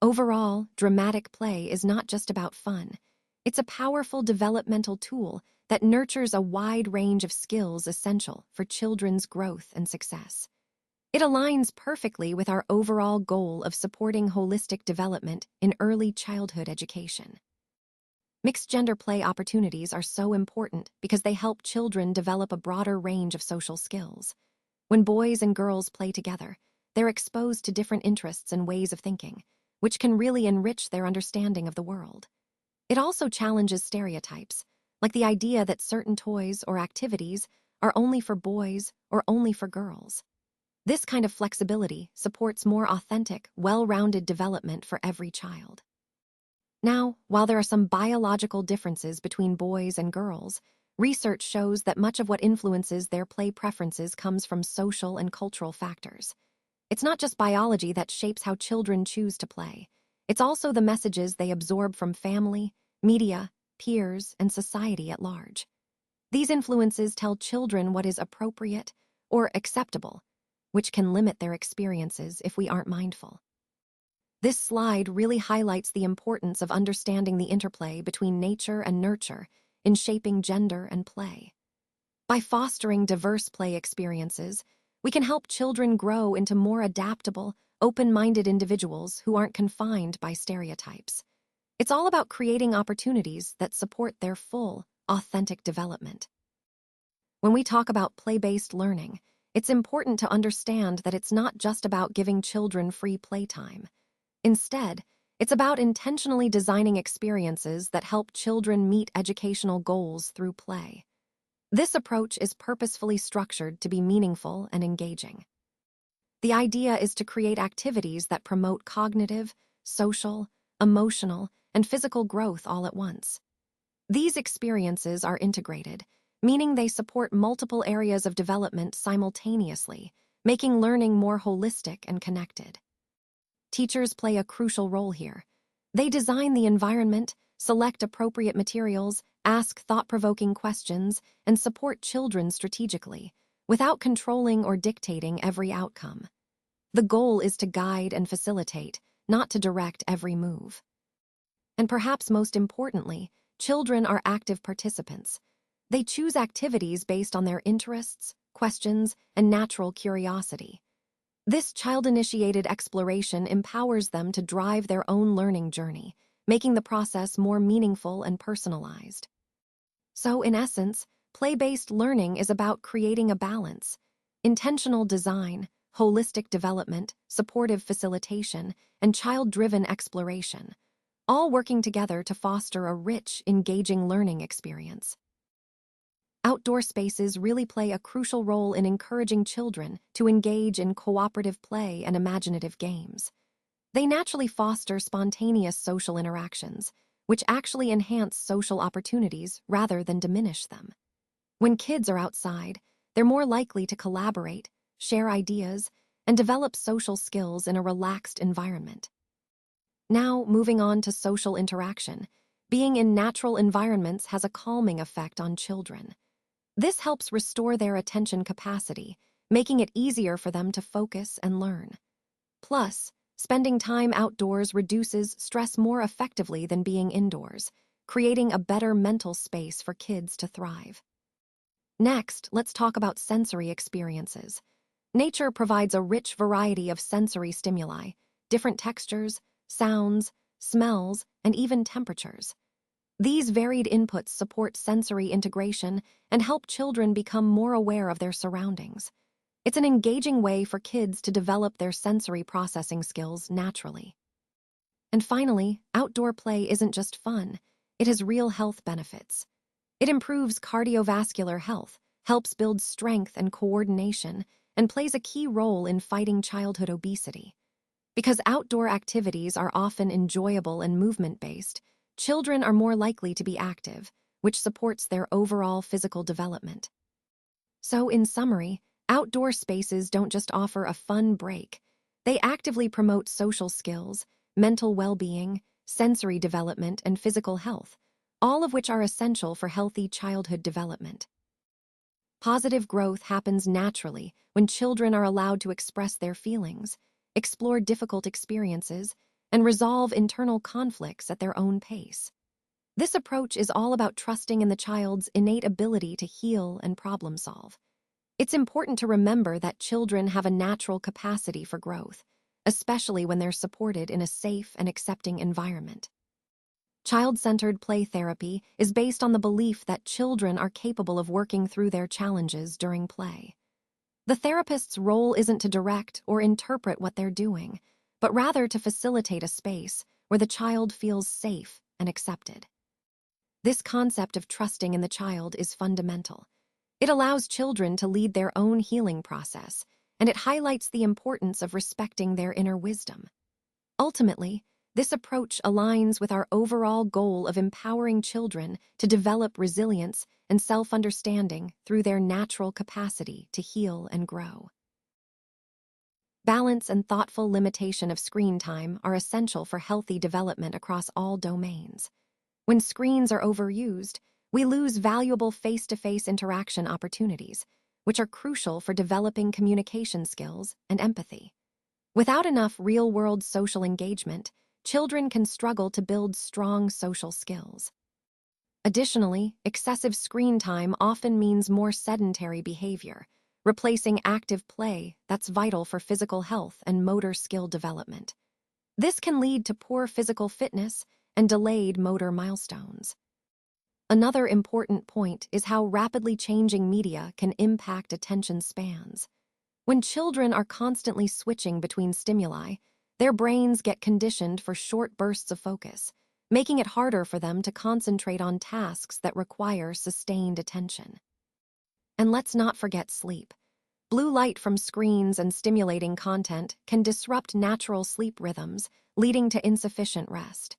Overall, dramatic play is not just about fun. It's a powerful developmental tool that nurtures a wide range of skills essential for children's growth and success. It aligns perfectly with our overall goal of supporting holistic development in early childhood education. Mixed-gender play opportunities are so important because they help children develop a broader range of social skills. When boys and girls play together, they're exposed to different interests and ways of thinking, which can really enrich their understanding of the world. It also challenges stereotypes, like the idea that certain toys or activities are only for boys or only for girls. This kind of flexibility supports more authentic, well-rounded development for every child. Now, while there are some biological differences between boys and girls, research shows that much of what influences their play preferences comes from social and cultural factors. It's not just biology that shapes how children choose to play. It's also the messages they absorb from family, media, peers, and society at large. These influences tell children what is appropriate or acceptable, which can limit their experiences if we aren't mindful. This slide really highlights the importance of understanding the interplay between nature and nurture in shaping gender and play. By fostering diverse play experiences, we can help children grow into more adaptable, open-minded individuals who aren't confined by stereotypes. It's all about creating opportunities that support their full, authentic development. When we talk about play-based learning, it's important to understand that it's not just about giving children free playtime. Instead, it's about intentionally designing experiences that help children meet educational goals through play. This approach is purposefully structured to be meaningful and engaging. The idea is to create activities that promote cognitive, social, emotional, and physical growth all at once. These experiences are integrated, meaning they support multiple areas of development simultaneously, making learning more holistic and connected. Teachers play a crucial role here. They design the environment, select appropriate materials, ask thought-provoking questions, and support children strategically, without controlling or dictating every outcome. The goal is to guide and facilitate, not to direct every move. And perhaps most importantly, children are active participants. They choose activities based on their interests, questions, and natural curiosity. This child-initiated exploration empowers them to drive their own learning journey, making the process more meaningful and personalized. So, in essence, play-based learning is about creating a balance, intentional design, holistic development, supportive facilitation, and child-driven exploration, all working together to foster a rich, engaging learning experience. Outdoor spaces really play a crucial role in encouraging children to engage in cooperative play and imaginative games. They naturally foster spontaneous social interactions, which actually enhance social opportunities rather than diminish them. When kids are outside, they're more likely to collaborate, share ideas, and develop social skills in a relaxed environment. Now, moving on to social interaction, being in natural environments has a calming effect on children. This helps restore their attention capacity, making it easier for them to focus and learn. Plus, spending time outdoors reduces stress more effectively than being indoors, creating a better mental space for kids to thrive. Next, let's talk about sensory experiences. Nature provides a rich variety of sensory stimuli, different textures, sounds, smells, and even temperatures. These varied inputs support sensory integration and help children become more aware of their surroundings. It's an engaging way for kids to develop their sensory processing skills naturally. And finally, outdoor play isn't just fun, it has real health benefits. It improves cardiovascular health, helps build strength and coordination, and plays a key role in fighting childhood obesity. Because outdoor activities are often enjoyable and movement-based, children are more likely to be active, which supports their overall physical development. So, in summary, outdoor spaces don't just offer a fun break. They actively promote social skills, mental well-being, sensory development, and physical health, all of which are essential for healthy childhood development. Positive growth happens naturally when children are allowed to express their feelings, explore difficult experiences, and resolve internal conflicts at their own pace. This approach is all about trusting in the child's innate ability to heal and problem solve. It's important to remember that children have a natural capacity for growth, especially when they're supported in a safe and accepting environment. Child-centered play therapy is based on the belief that children are capable of working through their challenges during play. The therapist's role isn't to direct or interpret what they're doing, but rather to facilitate a space where the child feels safe and accepted. This concept of trusting in the child is fundamental. It allows children to lead their own healing process, and it highlights the importance of respecting their inner wisdom. Ultimately, this approach aligns with our overall goal of empowering children to develop resilience and self-understanding through their natural capacity to heal and grow. Balance and thoughtful limitation of screen time are essential for healthy development across all domains. When screens are overused, we lose valuable face-to-face interaction opportunities, which are crucial for developing communication skills and empathy. Without enough real-world social engagement, children can struggle to build strong social skills. Additionally, excessive screen time often means more sedentary behavior, replacing active play that's vital for physical health and motor skill development. This can lead to poor physical fitness and delayed motor milestones. Another important point is how rapidly changing media can impact attention spans. When children are constantly switching between stimuli, their brains get conditioned for short bursts of focus, making it harder for them to concentrate on tasks that require sustained attention. And let's not forget sleep. Blue light from screens and stimulating content can disrupt natural sleep rhythms, leading to insufficient rest.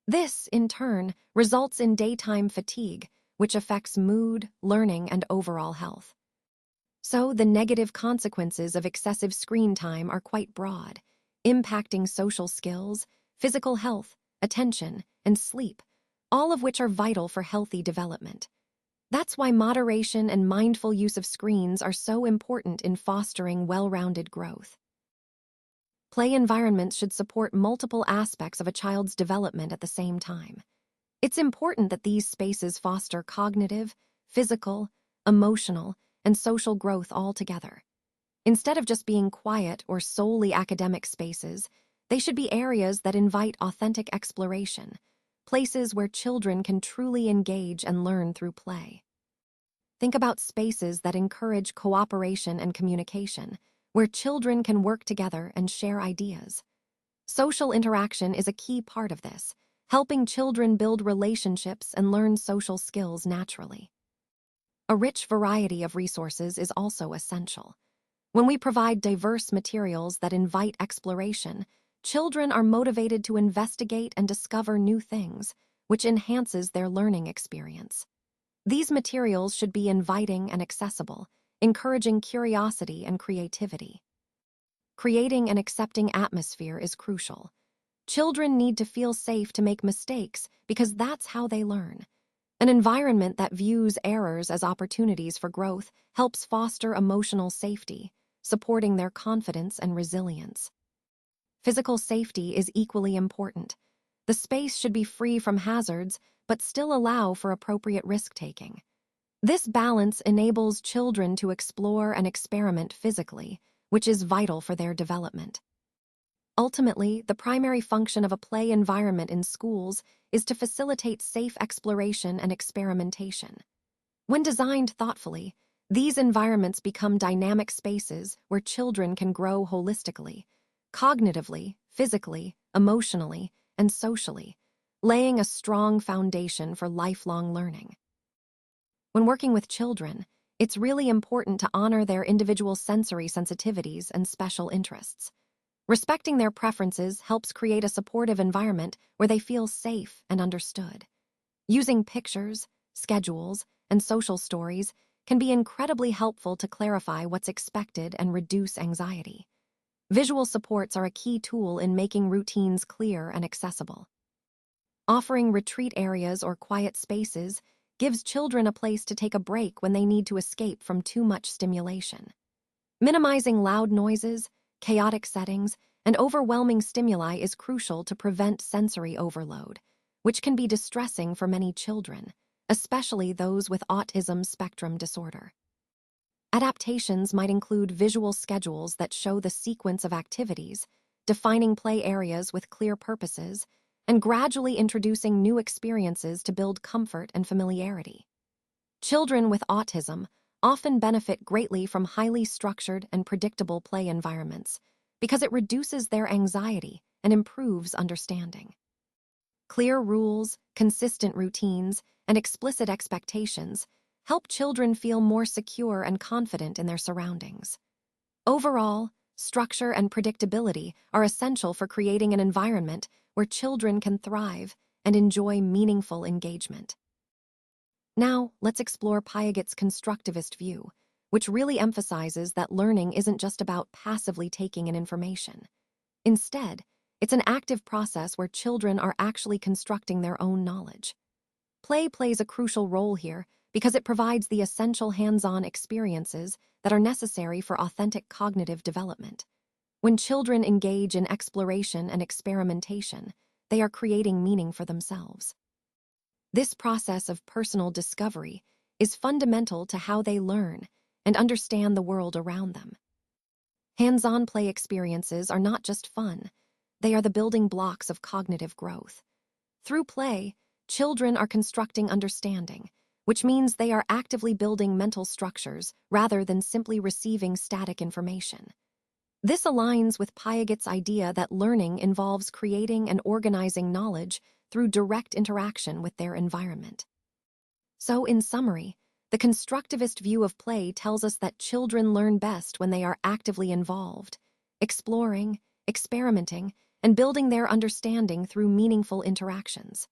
This, in turn, results in daytime fatigue, which affects mood, learning, and overall health. So, the negative consequences of excessive screen time are quite broad, impacting social skills, physical health, attention, and sleep, all of which are vital for healthy development. That's why moderation and mindful use of screens are so important in fostering well-rounded growth. Play environments should support multiple aspects of a child's development at the same time. It's important that these spaces foster cognitive, physical, emotional, and social growth all together. Instead of just being quiet or solely academic spaces, they should be areas that invite authentic exploration, places where children can truly engage and learn through play. Think about spaces that encourage cooperation and communication, where children can work together and share ideas. Social interaction is a key part of this, helping children build relationships and learn social skills naturally. A rich variety of resources is also essential. When we provide diverse materials that invite exploration, children are motivated to investigate and discover new things, which enhances their learning experience. These materials should be inviting and accessible, encouraging curiosity and creativity. Creating an accepting atmosphere is crucial. Children need to feel safe to make mistakes because that's how they learn. An environment that views errors as opportunities for growth helps foster emotional safety, supporting their confidence and resilience. Physical safety is equally important. The space should be free from hazards, but still allow for appropriate risk-taking. This balance enables children to explore and experiment physically, which is vital for their development. Ultimately, the primary function of a play environment in schools is to facilitate safe exploration and experimentation. When designed thoughtfully, these environments become dynamic spaces where children can grow holistically, cognitively, physically, emotionally, and socially, laying a strong foundation for lifelong learning. When working with children, it's really important to honor their individual sensory sensitivities and special interests. Respecting their preferences helps create a supportive environment where they feel safe and understood. Using pictures, schedules, and social stories can be incredibly helpful to clarify what's expected and reduce anxiety. Visual supports are a key tool in making routines clear and accessible. Offering retreat areas or quiet spaces gives children a place to take a break when they need to escape from too much stimulation. Minimizing loud noises, chaotic settings, and overwhelming stimuli is crucial to prevent sensory overload, which can be distressing for many children, especially those with autism spectrum disorder. Adaptations might include visual schedules that show the sequence of activities, defining play areas with clear purposes, and gradually introducing new experiences to build comfort and familiarity. Children with autism often benefit greatly from highly structured and predictable play environments because it reduces their anxiety and improves understanding. Clear rules, consistent routines, and explicit expectations help children feel more secure and confident in their surroundings. Overall, structure and predictability are essential for creating an environment where children can thrive and enjoy meaningful engagement. Now, let's explore Piaget's constructivist view, which really emphasizes that learning isn't just about passively taking in information. Instead, it's an active process where children are actually constructing their own knowledge. Play plays a crucial role here because it provides the essential hands-on experiences that are necessary for authentic cognitive development. When children engage in exploration and experimentation, they are creating meaning for themselves. This process of personal discovery is fundamental to how they learn and understand the world around them. Hands-on play experiences are not just fun, they are the building blocks of cognitive growth. Through play, children are constructing understanding, which means they are actively building mental structures rather than simply receiving static information. This aligns with Piaget's idea that learning involves creating and organizing knowledge through direct interaction with their environment. So, in summary, the constructivist view of play tells us that children learn best when they are actively involved, exploring, experimenting, and building their understanding through meaningful interactions.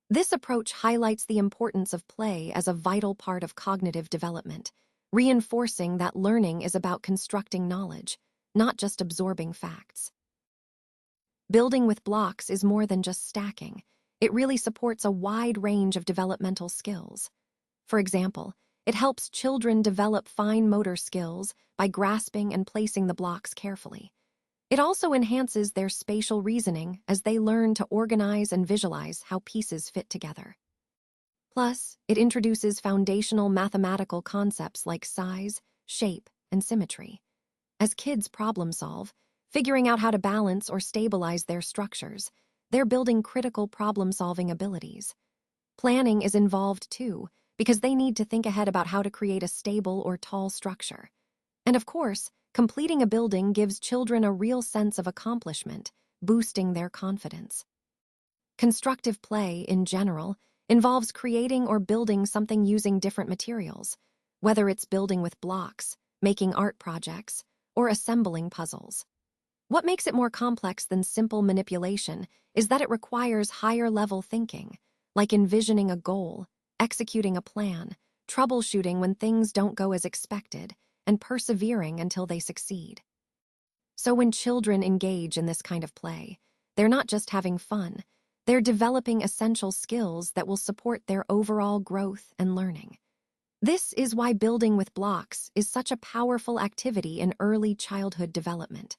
This approach highlights the importance of play as a vital part of cognitive development, reinforcing that learning is about constructing knowledge, not just absorbing facts. Building with blocks is more than just stacking. It really supports a wide range of developmental skills. For example, it helps children develop fine motor skills by grasping and placing the blocks carefully. It also enhances their spatial reasoning as they learn to organize and visualize how pieces fit together. Plus, it introduces foundational mathematical concepts like size, shape, and symmetry. As kids problem solve, figuring out how to balance or stabilize their structures, they're building critical problem-solving abilities. Planning is involved too, because they need to think ahead about how to create a stable or tall structure. And of course, completing a building gives children a real sense of accomplishment, boosting their confidence. Constructive play, in general, involves creating or building something using different materials, whether it's building with blocks, making art projects, or assembling puzzles. What makes it more complex than simple manipulation is that it requires higher-level thinking, like envisioning a goal, executing a plan, troubleshooting when things don't go as expected, and persevering until they succeed. So when children engage in this kind of play, they're not just having fun, they're developing essential skills that will support their overall growth and learning. This is why building with blocks is such a powerful activity in early childhood development.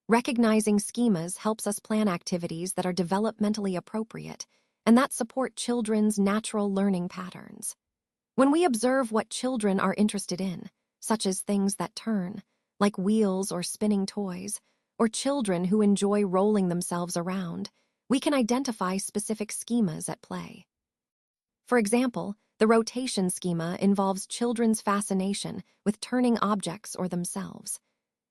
Recognizing schemas helps us plan activities that are developmentally appropriate and that support children's natural learning patterns. When we observe what children are interested in, such as things that turn, like wheels or spinning toys, or children who enjoy rolling themselves around, we can identify specific schemas at play. For example, the rotation schema involves children's fascination with turning objects or themselves.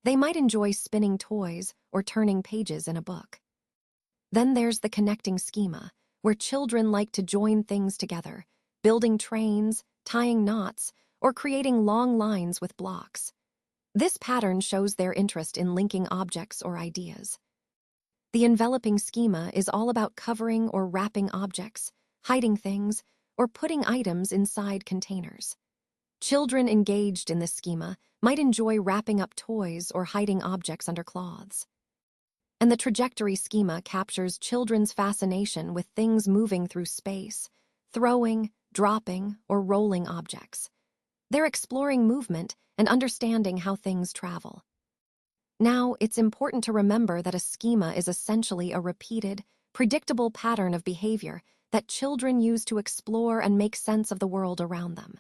They might enjoy spinning toys or turning pages in a book. Then there's the connecting schema, where children like to join things together, building trains, tying knots, or creating long lines with blocks. This pattern shows their interest in linking objects or ideas. The enveloping schema is all about covering or wrapping objects, hiding things, or putting items inside containers. Children engaged in this schema might enjoy wrapping up toys or hiding objects under cloths. And the trajectory schema captures children's fascination with things moving through space, throwing, dropping, or rolling objects. They're exploring movement and understanding how things travel. Now, it's important to remember that a schema is essentially a repeated, predictable pattern of behavior that children use to explore and make sense of the world around them.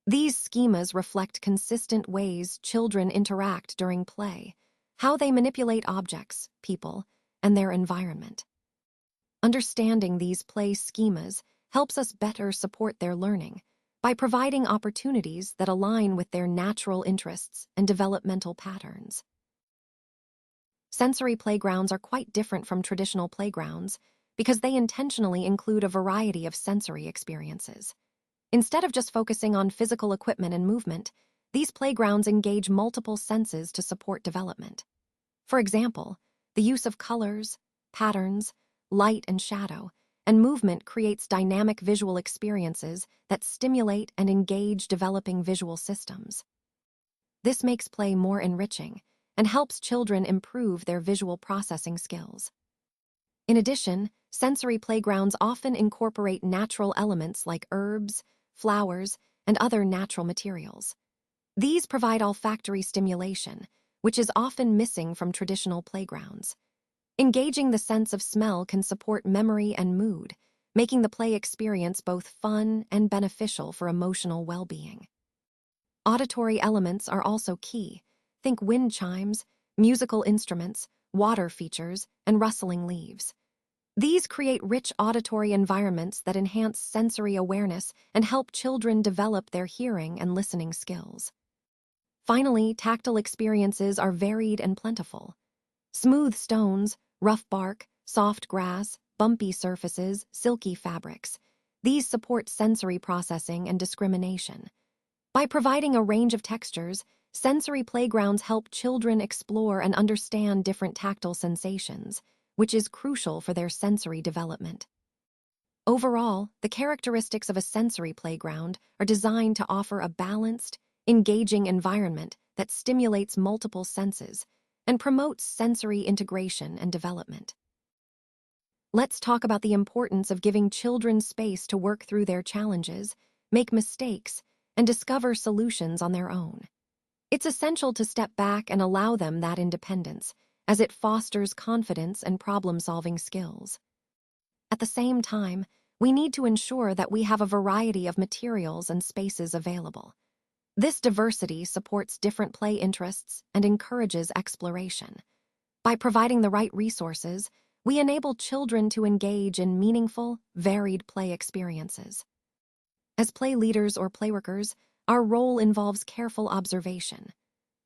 These schemas reflect consistent ways children interact during play, how they manipulate objects, people, and their environment. Understanding these play schemas helps us better support their learning by providing opportunities that align with their natural interests and developmental patterns. Sensory playgrounds are quite different from traditional playgrounds because they intentionally include a variety of sensory experiences. Instead of just focusing on physical equipment and movement, these playgrounds engage multiple senses to support development. For example, the use of colors, patterns, light and shadow, and movement creates dynamic visual experiences that stimulate and engage developing visual systems. This makes play more enriching and helps children improve their visual processing skills. In addition, sensory playgrounds often incorporate natural elements like herbs, flowers, and other natural materials. These provide olfactory stimulation, which is often missing from traditional playgrounds. Engaging the sense of smell can support memory and mood, making the play experience both fun and beneficial for emotional well-being. Auditory elements are also key. Think wind chimes, musical instruments, water features, and rustling leaves. These create rich auditory environments that enhance sensory awareness and help children develop their hearing and listening skills. Finally, tactile experiences are varied and plentiful. Smooth stones, rough bark, soft grass, bumpy surfaces, silky fabrics. These support sensory processing and discrimination. By providing a range of textures, sensory playgrounds help children explore and understand different tactile sensations, which is crucial for their sensory development. Overall, the characteristics of a sensory playground are designed to offer a balanced, engaging environment that stimulates multiple senses and promotes sensory integration and development. Let's talk about the importance of giving children space to work through their challenges, make mistakes, and discover solutions on their own. It's essential to step back and allow them that independence, as it fosters confidence and problem-solving skills. At the same time, we need to ensure that we have a variety of materials and spaces available. This diversity supports different play interests and encourages exploration. By providing the right resources, we enable children to engage in meaningful, varied play experiences. As play leaders or playworkers, our role involves careful observation.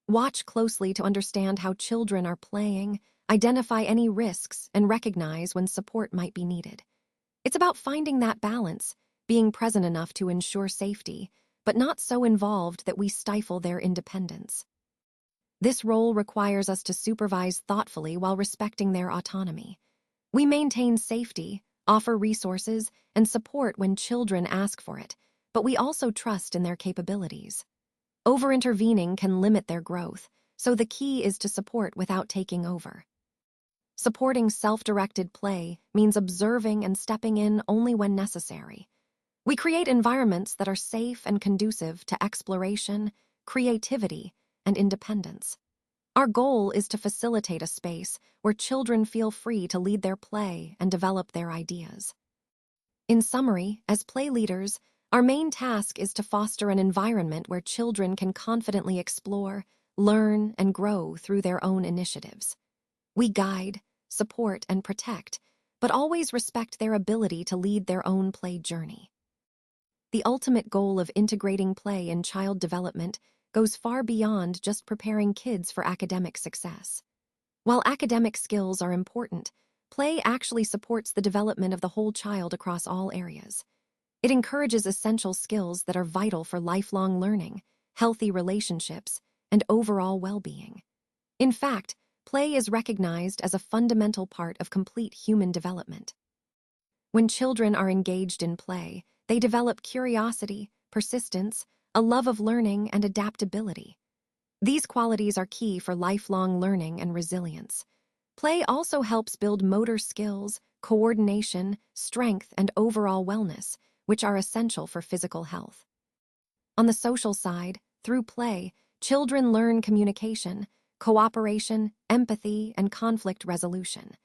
Watch closely to understand how children are playing, identify any risks, and recognize when support might be needed. It's about finding that balance, being present enough to ensure safety, but not so involved that we stifle their independence. This role requires us to supervise thoughtfully while respecting their autonomy. We maintain safety, offer resources, and support when children ask for it, but we also trust in their capabilities. Over-intervening can limit their growth, so the key is to support without taking over. Supporting self-directed play means observing and stepping in only when necessary. We create environments that are safe and conducive to exploration, creativity, and independence. Our goal is to facilitate a space where children feel free to lead their play and develop their ideas. In summary, as play leaders, our main task is to foster an environment where children can confidently explore, learn, and grow through their own initiatives. We guide, support, and protect, but always respect their ability to lead their own play journey. The ultimate goal of integrating play in child development goes far beyond just preparing kids for academic success. While academic skills are important, play actually supports the development of the whole child across all areas. It encourages essential skills that are vital for lifelong learning, healthy relationships, and overall well-being. In fact, play is recognized as a fundamental part of complete human development. When children are engaged in play, they develop curiosity, persistence, a love of learning, and adaptability. These qualities are key for lifelong learning and resilience. Play also helps build motor skills, coordination, strength, and overall wellness, which are essential for physical health. On the social side, through play, children learn communication, cooperation, empathy, and conflict resolution.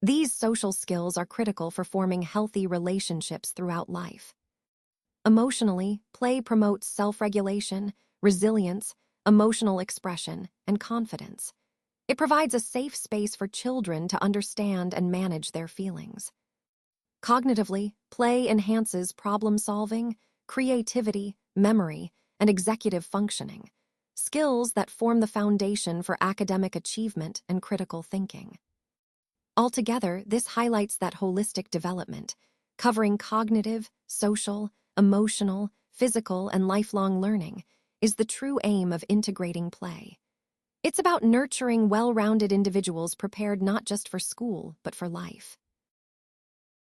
These social skills are critical for forming healthy relationships throughout life. Emotionally, play promotes self-regulation, resilience, emotional expression, and confidence. It provides a safe space for children to understand and manage their feelings. Cognitively, play enhances problem-solving, creativity, memory, and executive functioning, skills that form the foundation for academic achievement and critical thinking. Altogether, this highlights that holistic development, covering cognitive, social, emotional, physical, and lifelong learning, is the true aim of integrating play. It's about nurturing well-rounded individuals prepared not just for school, but for life.